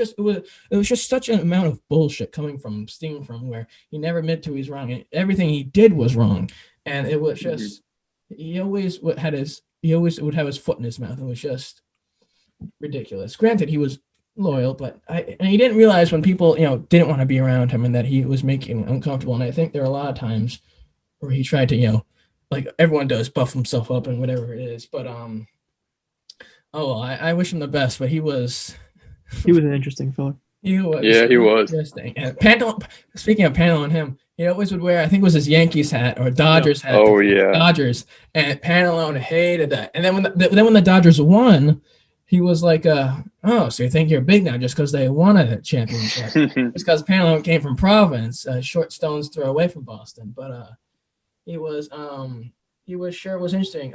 was just such an amount of bullshit coming from where he never admitted to he's wrong, and everything he did was wrong. And it was just he always would have his foot in his mouth. It was just ridiculous. Granted, he was loyal, but he didn't realize when people didn't want to be around him and that he was making him uncomfortable. And I think there are a lot of times where he tried to like everyone does, buff himself up and whatever it is. But I wish him the best. But he was an interesting fella. He was. Interesting. And speaking of Panel and him, he always would wear, I think it was his Yankees hat or Dodgers hat. Oh yeah, Dodgers. And Pantalone hated that. And then when the Dodgers won, he was like, "Oh, so you think you're big now just because they won a championship?" It's because Pantalone came from Providence, short stones throw away from Boston. But he was interesting.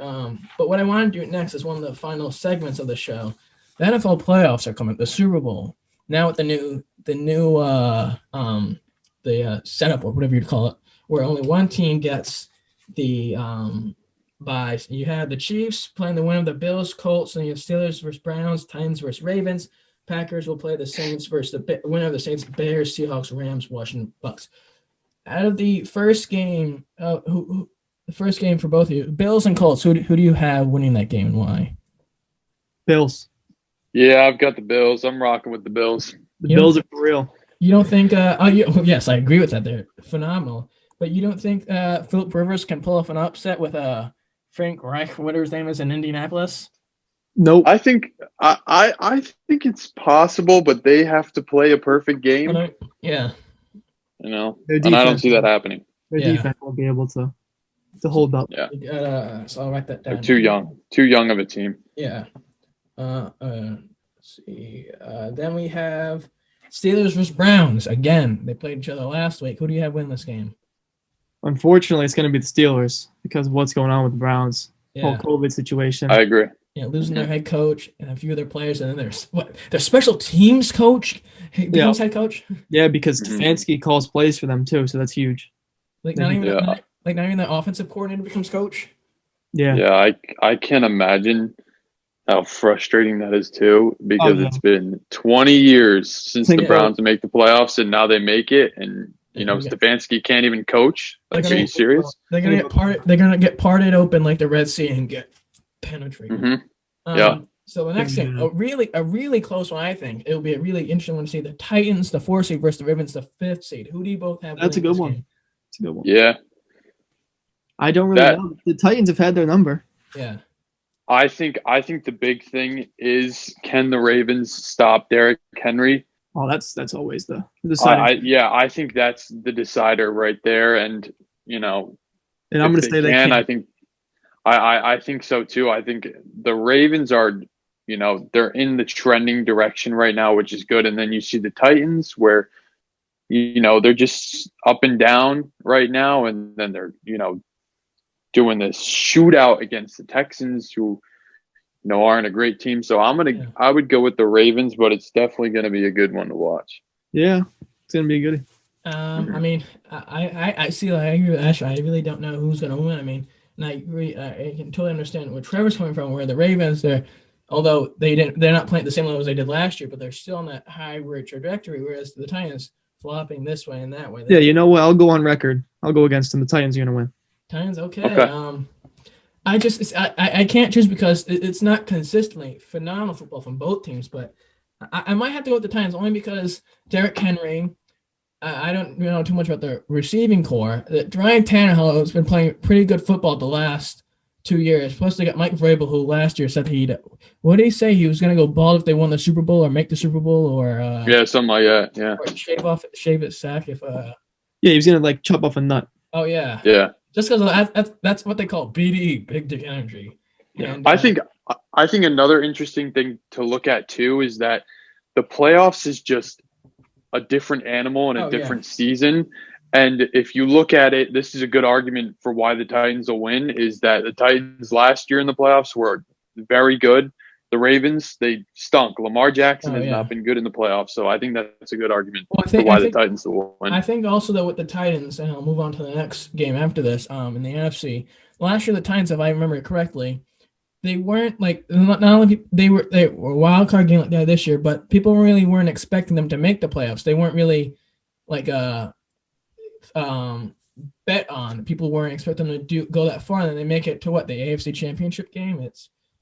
But what I want to do next is one of the final segments of the show. The NFL playoffs are coming. The Super Bowl now with the new setup or whatever you'd call it, where only one team gets the buys. You have the Chiefs playing the winner of the Bills, Colts, and you have Steelers versus Browns, Titans versus Ravens. Packers will play the Saints versus the winner of the Saints, Bears, Seahawks, Rams, Washington, Bucks. Out of the first game, the first game for both of you, Bills and Colts, who do you have winning that game and why? Bills. Yeah, I've got the Bills. I'm rocking with the Bills. The Bills are for real. You don't think? Yes, I agree with that. They're phenomenal. But you don't think Philip Rivers can pull off an upset with Frank Reich, whatever his name is, in Indianapolis? Nope. I think it's possible, but they have to play a perfect game. Yeah. And I don't see that happening. Their defense won't be able to hold up. Yeah. So I'll write that down. They're too young of a team. Yeah. Let's see. Then we have Steelers versus Browns. Again, they played each other last week. Who do you have win this game? Unfortunately, it's going to be the Steelers because of what's going on with the Browns. Whole COVID situation. I agree. Yeah, losing their head coach and a few of their players, and then their special teams coach becomes head coach. Yeah, because Stefanski calls plays for them too, so that's huge. Not even the offensive coordinator becomes coach. Yeah. Yeah, I can't imagine how frustrating that is too, because it's been 20 years since the Browns make the playoffs, and now they make it, and Stefanski can't even coach. Like, are you serious? They're gonna get parted. They're gonna get parted open like the Red Sea and get penetrated. So the next thing, a really close one, I think it'll be a really interesting one to see: the Titans, the 4th seed, versus the Ravens, the 5th seed. Who do you both have? That's a good one. Game? That's a good one. Yeah. I don't really know. The Titans have had their number. Yeah. I think the big thing is, can the Ravens stop Derrick Henry? Oh, that's always the decider. I think that's the decider right there, and and I'm going to say they can. I think so too. I think the Ravens are, they're in the trending direction right now, which is good. And then you see the Titans where, they're just up and down right now, and then they're, doing this shootout against the Texans, who aren't a great team. So I would go with the Ravens, but it's definitely going to be a good one to watch. Yeah, it's going to be a goodie. I mean, I see. I agree with Ash. I really don't know who's going to win. I mean, and I agree. I can totally understand where Trevor's coming from. Where the Ravens, although they're not playing at the same level as they did last year, but they're still on that high trajectory. Whereas the Titans flopping this way and that way. Yeah, you know what? I'll go on record. I'll go against them. The Titans are going to win. Titans, okay. I can't choose because it's not consistently phenomenal football from both teams, but I might have to go with the Titans only because Derrick Henry. I don't know too much about the receiving core. Ryan Tannehill has been playing pretty good football the last 2 years. Plus, they got Mike Vrabel, who last year said what did he say? He was going to go bald if they won the Super Bowl or make the Super Bowl or something like that. Yeah, or shave his sack if he was going to chop off a nut. Oh yeah. Yeah. Just because that's what they call BD, big dick energy. Yeah. And, I think another interesting thing to look at too is that the playoffs is just a different animal and a different season. And if you look at it, this is a good argument for why the Titans will win, is that the Titans last year in the playoffs were very good. The Ravens, they stunk. Lamar Jackson has not been good in the playoffs. So I think that's a good argument for why the Titans will win. I think also that with the Titans, and I'll move on to the next game after this, in the NFC, last year the Titans, if I remember it correctly, they weren't not only they were a wild card game like that this year, but people really weren't expecting them to make the playoffs. They weren't really bet on. People weren't expecting them to go that far, and then they make it to the AFC Championship game.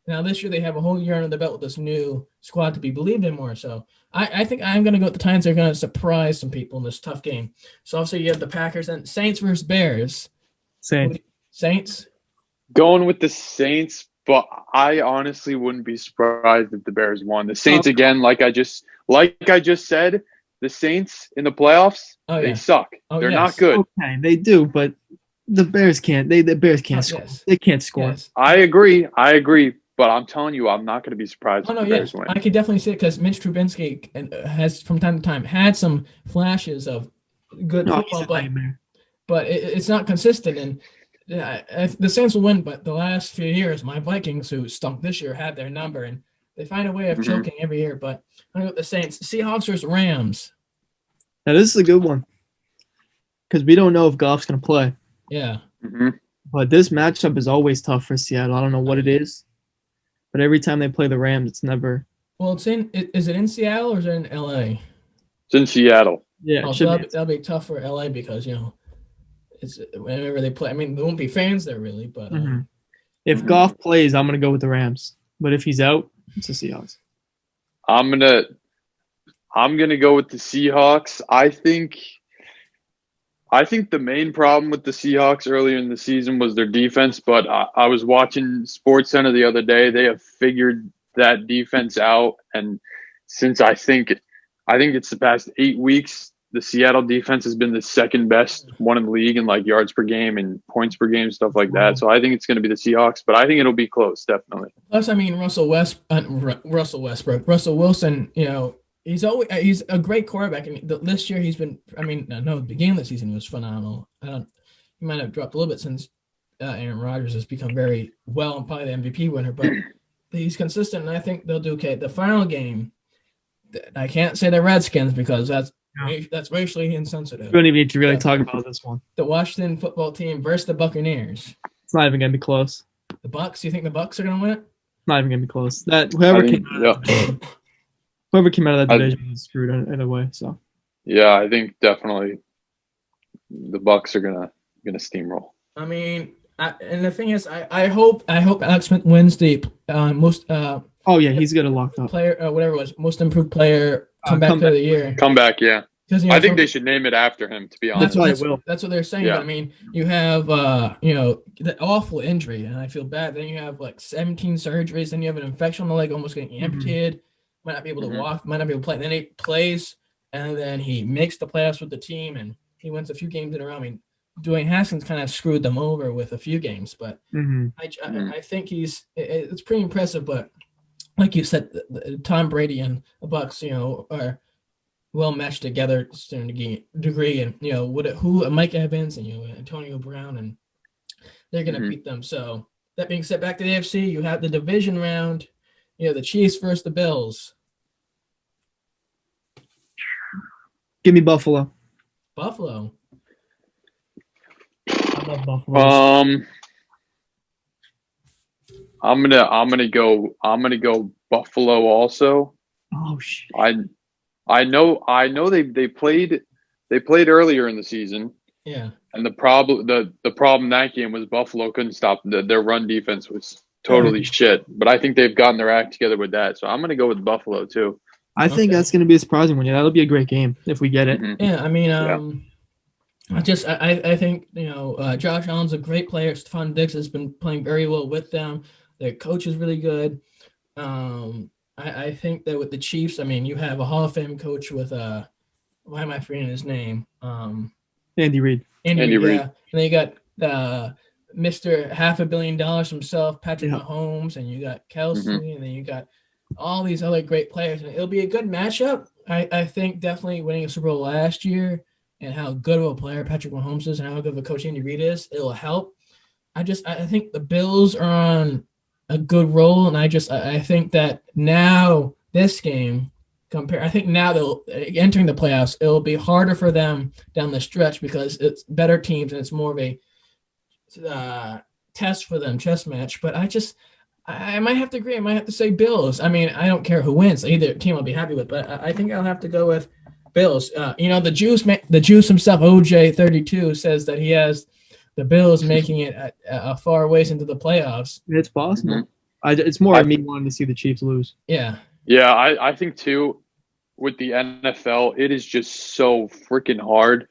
Now this year they have a whole year under the belt with this new squad to be believed in more. So I think I'm going to go with the Titans. They're going to surprise some people in this tough game. So obviously you have the Packers and Saints versus Bears. Saints. Going with the Saints, but I honestly wouldn't be surprised if the Bears won. The Saints again, like I just said, the Saints in the playoffs, they suck. They're not good. Okay, they do, but the Bears can't. The Bears can't score. Yes. They can't score. Yes. I agree. But I'm telling you, I'm not going to be surprised if the Bears win. I could definitely see it because Mitch Trubisky has, from time to time, had some flashes of good football, but it's not consistent. And the Saints will win, but the last few years, my Vikings, who stunk this year, had their number, and they find a way of choking every year. But I'm going to go with the Saints. Seahawks versus Rams. Now, this is a good one because we don't know if Goff's going to play. Yeah. Mm-hmm. But this matchup is always tough for Seattle. I don't know what it is. But every time they play the Rams, it's never. Well, is it in Seattle or is it in LA? It's in Seattle. Yeah, that'll be tough for LA because it's whenever they play. I mean, there won't be fans there really, but if Goff plays, I'm gonna go with the Rams. But if he's out, it's the Seahawks. I'm gonna go with the Seahawks. I think the main problem with the Seahawks earlier in the season was their defense, but I was watching SportsCenter the other day. They have figured that defense out, and since I think it's the past 8 weeks, the Seattle defense has been the second best one in the league in like yards per game and points per game, stuff like that. So I think it's going to be the Seahawks, but I think it'll be close, definitely. Plus, I mean, Russell Wilson, he's a great quarterback. I mean, this year he's been. I mean, the beginning of the season he was phenomenal. He might have dropped a little bit since Aaron Rodgers has become very well and probably the MVP winner, but he's consistent, and I think they'll do okay. The final game, I can't say the Redskins because that's racially insensitive. We don't even need to really talk about this one. The Washington football team versus the Buccaneers. It's not even going to be close. The Bucs. You think the Bucs are going to win it? It's not even going to be close. Whoever came out of that division is screwed either way. So. Yeah, I think definitely the Bucs are gonna steamroll. I mean, and the thing is, I hope Alex Smith wins the most. Oh yeah, he's gonna lock up player, whatever it was, most improved player comeback of the year. Comeback, yeah. I think they should name it after him. To be honest, that's what they're saying. Yeah. But I mean, you have the awful injury, and I feel bad. Then you have like 17 surgeries. Then you have an infection on the leg, almost getting amputated. Might not be able to walk. Might not be able to play. Then he plays, and then he makes the playoffs with the team, and he wins a few games in a row. I mean, Dwayne Haskins kind of screwed them over with a few games, but I think it's pretty impressive. But like you said, Tom Brady and the Bucs, are well matched together to a certain degree, and who Mike Evans and Antonio Brown, and they're gonna beat them. So that being said, back to the AFC, you have the division round. The Chiefs versus the Bills. Give me Buffalo. Buffalo. I love Buffalo. I'm gonna go Buffalo also. Oh shit. I know they played earlier in the season. Yeah. And the problem that game was Buffalo couldn't stop their run defense was totally shit. But I think they've gotten their act together with that. So I'm gonna go with Buffalo too. I think that's gonna be a surprising one. Yeah, that'll be a great game if we get it. Yeah, I mean, I think Josh Allen's a great player. Stephon Diggs has been playing very well with them. Their coach is really good. I think that with the Chiefs, I mean, you have a Hall of Fame coach with why am I forgetting his name? Andy Reid. Andy Reid. Yeah. And then you got Mr. $500 million himself, Patrick Mahomes, and you got Kelsey, and then you got all these other great players. And it'll be a good matchup. I think definitely winning a Super Bowl last year and how good of a player Patrick Mahomes is and how good of a coach Andy Reid is, it'll help. I think the Bills are on a good roll, and I think that now this game I think now they'll entering the playoffs, it'll be harder for them down the stretch because it's better teams and it's more of a test for them, chess match. But I might have to agree. I might have to say Bills. I mean, I don't care who wins. Either team I'll be happy with, but I think I'll have to go with Bills. The Juice himself, OJ32, says that he has the Bills making it a far ways into the playoffs. It's possible. It's more me wanting to see the Chiefs lose. Yeah. Yeah, I think too, with the NFL, it is just so freaking hard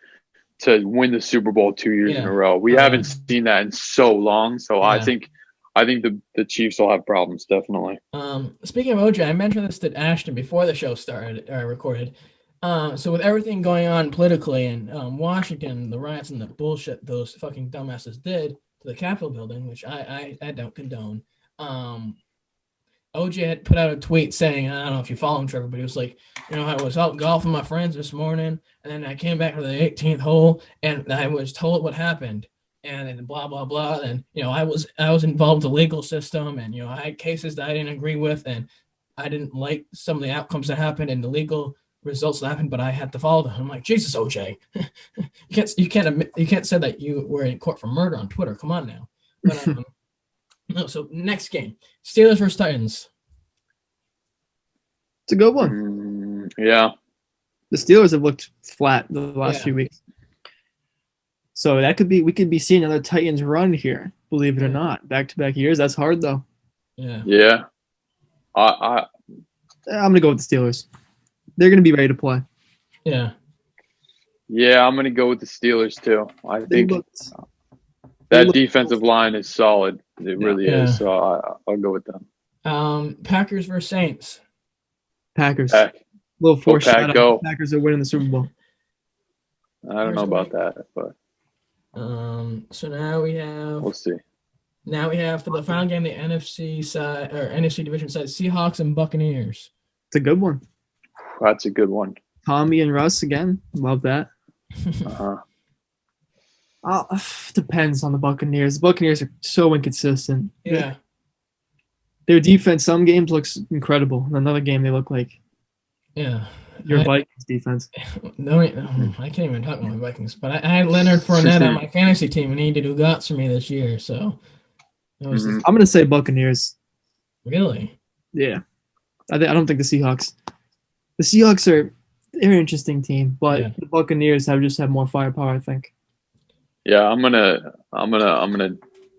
to win the Super Bowl 2 years in a row. We haven't seen that in so long. So I think the Chiefs will have problems, definitely. Speaking of OJ, I mentioned this to Ashton before the show started or recorded. So with everything going on politically in Washington, the riots and the bullshit those fucking dumbasses did to the Capitol building, which I don't condone. OJ had put out a tweet saying, I don't know if you follow him, Trevor, but he was like, I was out golfing with my friends this morning, and then I came back to the 18th hole, and I was told what happened, and then blah, blah, blah. And, I was involved with the legal system, and, I had cases that I didn't agree with, and I didn't like some of the outcomes that happened and the legal results that happened, but I had to follow them. I'm like, Jesus, OJ, you can't say that you were in court for murder on Twitter. Come on now. But, no, so next game, Steelers versus Titans. It's a good one. Yeah. The Steelers have looked flat the last few weeks. So we could be seeing another Titans run here, believe it or not. Back-to-back years. That's hard, though. Yeah. Yeah. I'm going to go with the Steelers. They're going to be ready to play. Yeah. Yeah, I'm going to go with the Steelers, too. I think that defensive line is solid. It really is. So I'll go with them. Packers versus Saints. Packers. Pack. Little foreshadow. Go. Packers are winning the Super Bowl. I don't know about that, but So now we have. we'll see. Now we have for the final game the NFC side or NFC division side Seahawks and Buccaneers. It's a good one. That's a good one. Tommy and Russ again. Love that. Uh-huh. Depends on the Buccaneers. The Buccaneers are so inconsistent. Yeah. Their defense, some games looks incredible. Another game they look like Yeah. your Vikings defense. No, I can't even talk about my Vikings. But I had Leonard Fournette on my fantasy team, and he did do gots for me this year. So it was I'm gonna say Buccaneers. really. Yeah, I don't think the Seahawks. The Seahawks they're an interesting team, but the Buccaneers have more firepower. I think. Yeah, I'm gonna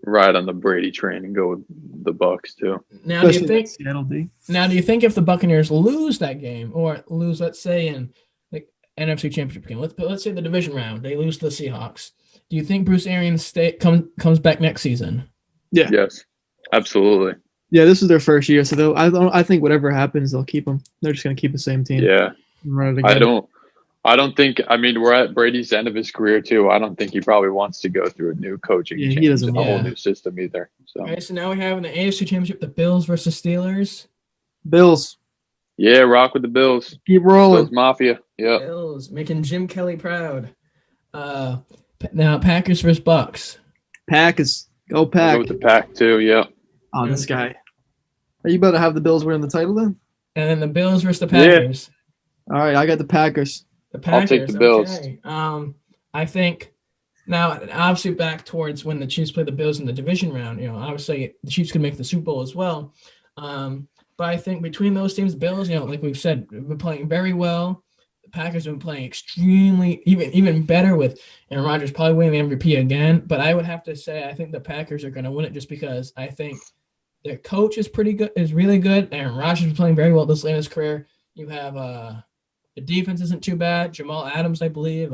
ride on the Brady train and go with the Bucks too. Now, do you Especially think? Seattle D. Now, do you think if the Buccaneers lose that game, or lose, let's say, in the NFC Championship game, let's say the division round, they lose to the Seahawks. Do you think Bruce Arians comes back next season? Yeah. Yes, absolutely. Yeah, this is their first year, so I think whatever happens, they'll keep them. They're just gonna keep the same team. Yeah, Run it again. I don't think. I mean, we're at Brady's end of his career too. I don't think he probably wants to go through a new coaching Yeah, he change doesn't and a whole want new system either. So All right, so now we have in the AFC Championship the Bills versus Steelers. Bills, yeah, rock with the Bills. keep rolling. Bills Mafia. Yeah. Bills making Jim Kelly proud. Now Packers versus Bucks. Packers, go I'll Pack. go with the Pack too. Yeah. Oh, this guy. Are you about to have the Bills win the title then? And then the Bills versus the Packers. All right, I got the Packers. The Packers. I'll take the Bills. Okay. I think now obviously back towards when the Chiefs play the Bills in the division round. Obviously the Chiefs could make the Super Bowl as well. But I think between those teams, Bills, like we've said, have been playing very well. The Packers have been playing extremely, even better with Aaron Rodgers probably winning the MVP again. But I would have to say I think the Packers are going to win it just because I think their coach is really good. Aaron Rodgers is playing very well this late in his career. You have the defense isn't too bad. Jamal Adams, I believe.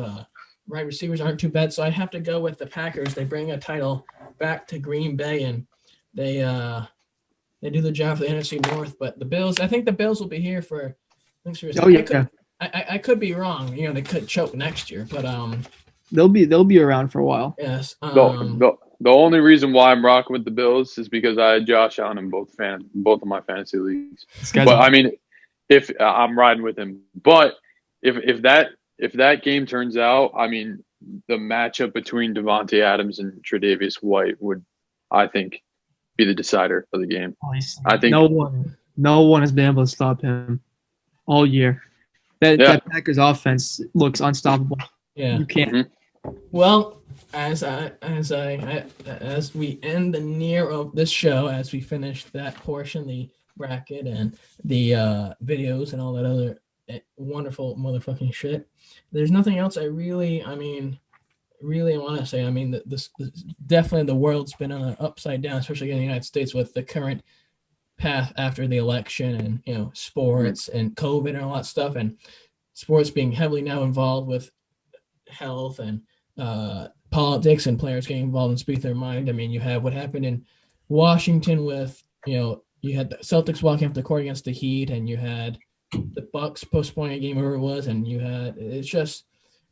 Right receivers aren't too bad. So I have to go with the Packers. They bring a title back to Green Bay, and they do the job for the NFC North. But the Bills, I think the Bills will be here for. Oh yeah, I could be wrong. They could choke next year, but they'll be around for a while. yes. The only reason why I'm rocking with the Bills is because I had Josh Allen in both of my fantasy leagues. But I mean, if I'm riding with him, but if that game turns out, I mean, the matchup between Devontae Adams and Tre'Davious White would, I think, be the decider of the game. I think no one has been able to stop him all year. That Packers offense looks unstoppable. Yeah, you can't. Mm-hmm. Well, as we end the near of this show, as we finish that portion, the bracket and the videos and all that other wonderful motherfucking shit, there's nothing else I really want to say. I mean, this definitely the world's been on an upside down, especially in the United States with the current path after the election and sports and COVID and all that stuff, and sports being heavily now involved with health and politics and players getting involved and speak their mind. I mean, you have what happened in Washington with you had the Celtics walking up the court against the Heat, and you had the Bucks postponing a game, whatever it was, and you had it's just.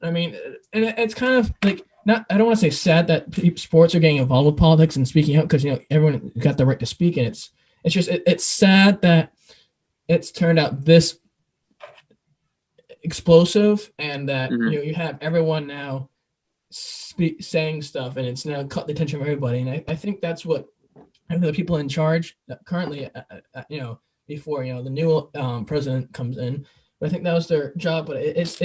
I mean, and it's kind of like I don't want to say sad that sports are getting involved with politics and speaking out because everyone got the right to speak, and it's just it's sad that it's turned out this explosive and that you have everyone now saying stuff, and it's now caught the attention of everybody, and I think that's what the people in charge currently, before the new president comes in, but I think that was their job. But it's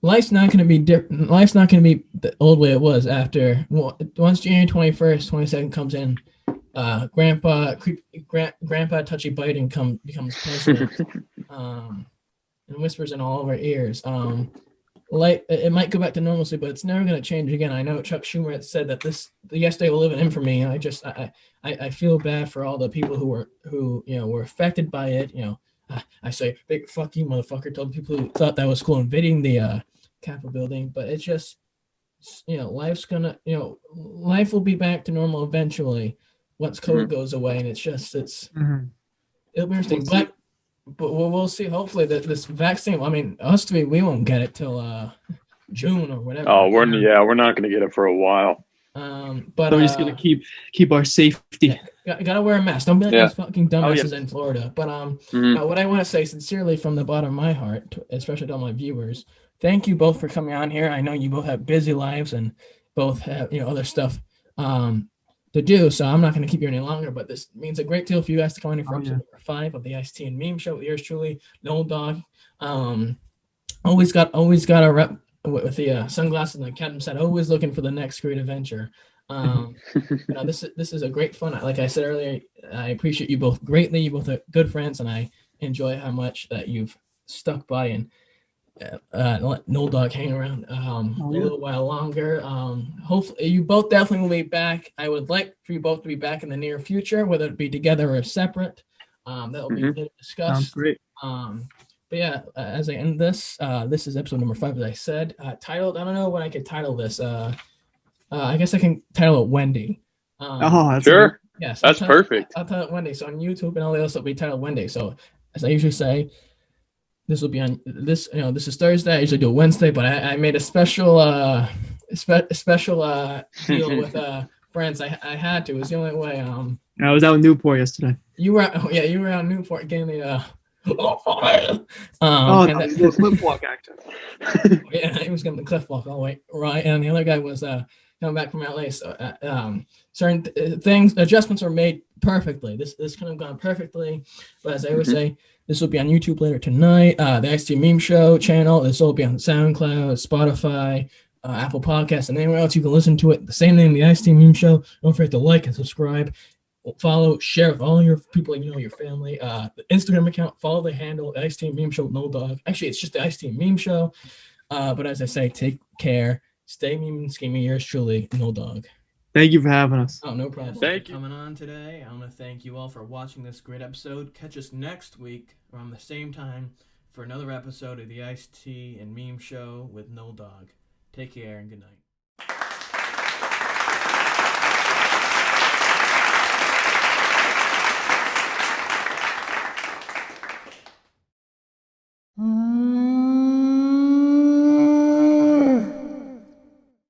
life's not going to be different. Life's not going to be the old way it was after once January 21st, 22nd comes in. Grandpa Touchy Biden becomes president, and whispers in all of our ears. It might go back to normalcy, but it's never going to change again. I know Chuck Schumer had said that yesterday will live in infamy, and I feel bad for all the people who were affected by it. I say big fuck you, motherfucker, to all the people who thought that was cool invading the Capitol building, but it's just life will be back to normal eventually once COVID goes away, and it'll be interesting. But we'll see. Hopefully that this vaccine. I mean, us three, we won't get it till June or whatever. Oh, we're not gonna get it for a while. But So we're just gonna keep our safety. gotta wear a mask. Don't be like Yeah. those fucking dumbasses yeah. in Florida. But Mhm. what I want to say sincerely from the bottom of my heart, especially to all my viewers, thank you both for coming on here. I know you both have busy lives and both have other stuff to do, so I'm not going to keep you any longer. But this means a great deal for you guys to come on here for episode number 5 of the Ice-T and Meme Show with yours truly, Nolan Dog. Always got a rep with the sunglasses and the captain said, always looking for the next great adventure. This is a great fun. Like I said earlier, I appreciate you both greatly. You both are good friends, and I enjoy how much that you've stuck by and let Nolan Dog hang around a little while longer. Hopefully, you both definitely will be back. I would like for you both to be back in the near future, whether it be together or separate. That will be discussed. Sounds great. But yeah, as I end this, this is episode number 5, as I said. Titled, I don't know what I could title this. I guess I can title it Wendy. That's Sure. Yes, That's perfect. I'll title it Wendy. So on YouTube and all the else, it'll be titled Wendy. So as I usually say, this will be on this. This is Thursday. I usually do a Wednesday, but I made a special deal with friends. I had to. It was the only way. I was out in Newport yesterday. You were out in Newport getting the. He's a cliff walk actor. Yeah, he was getting the cliff walk all the way right, and the other guy was coming back from LA. So certain things adjustments were made perfectly. This could have gone perfectly, but as I always say, this will be on YouTube later tonight. The Ice-T Meme Show channel. This will be on SoundCloud, Spotify, Apple Podcasts, and anywhere else you can listen to it. The same name, the Ice-T Meme Show. Don't forget to like and subscribe. Follow, share with all your people, your family. The Instagram account, follow the handle, Ice-T Meme Show, No Dog. Actually, it's just the Ice-T Meme Show. But as I say, take care. Stay meme and scheming. Yours truly, No Dog. Thank you for having us. Oh, no problem. Thank you. Coming on today. I want to thank you all for watching this great episode. Catch us next week around the same time for another episode of the Ice-T and Meme Show with No Dog. Take care and good night.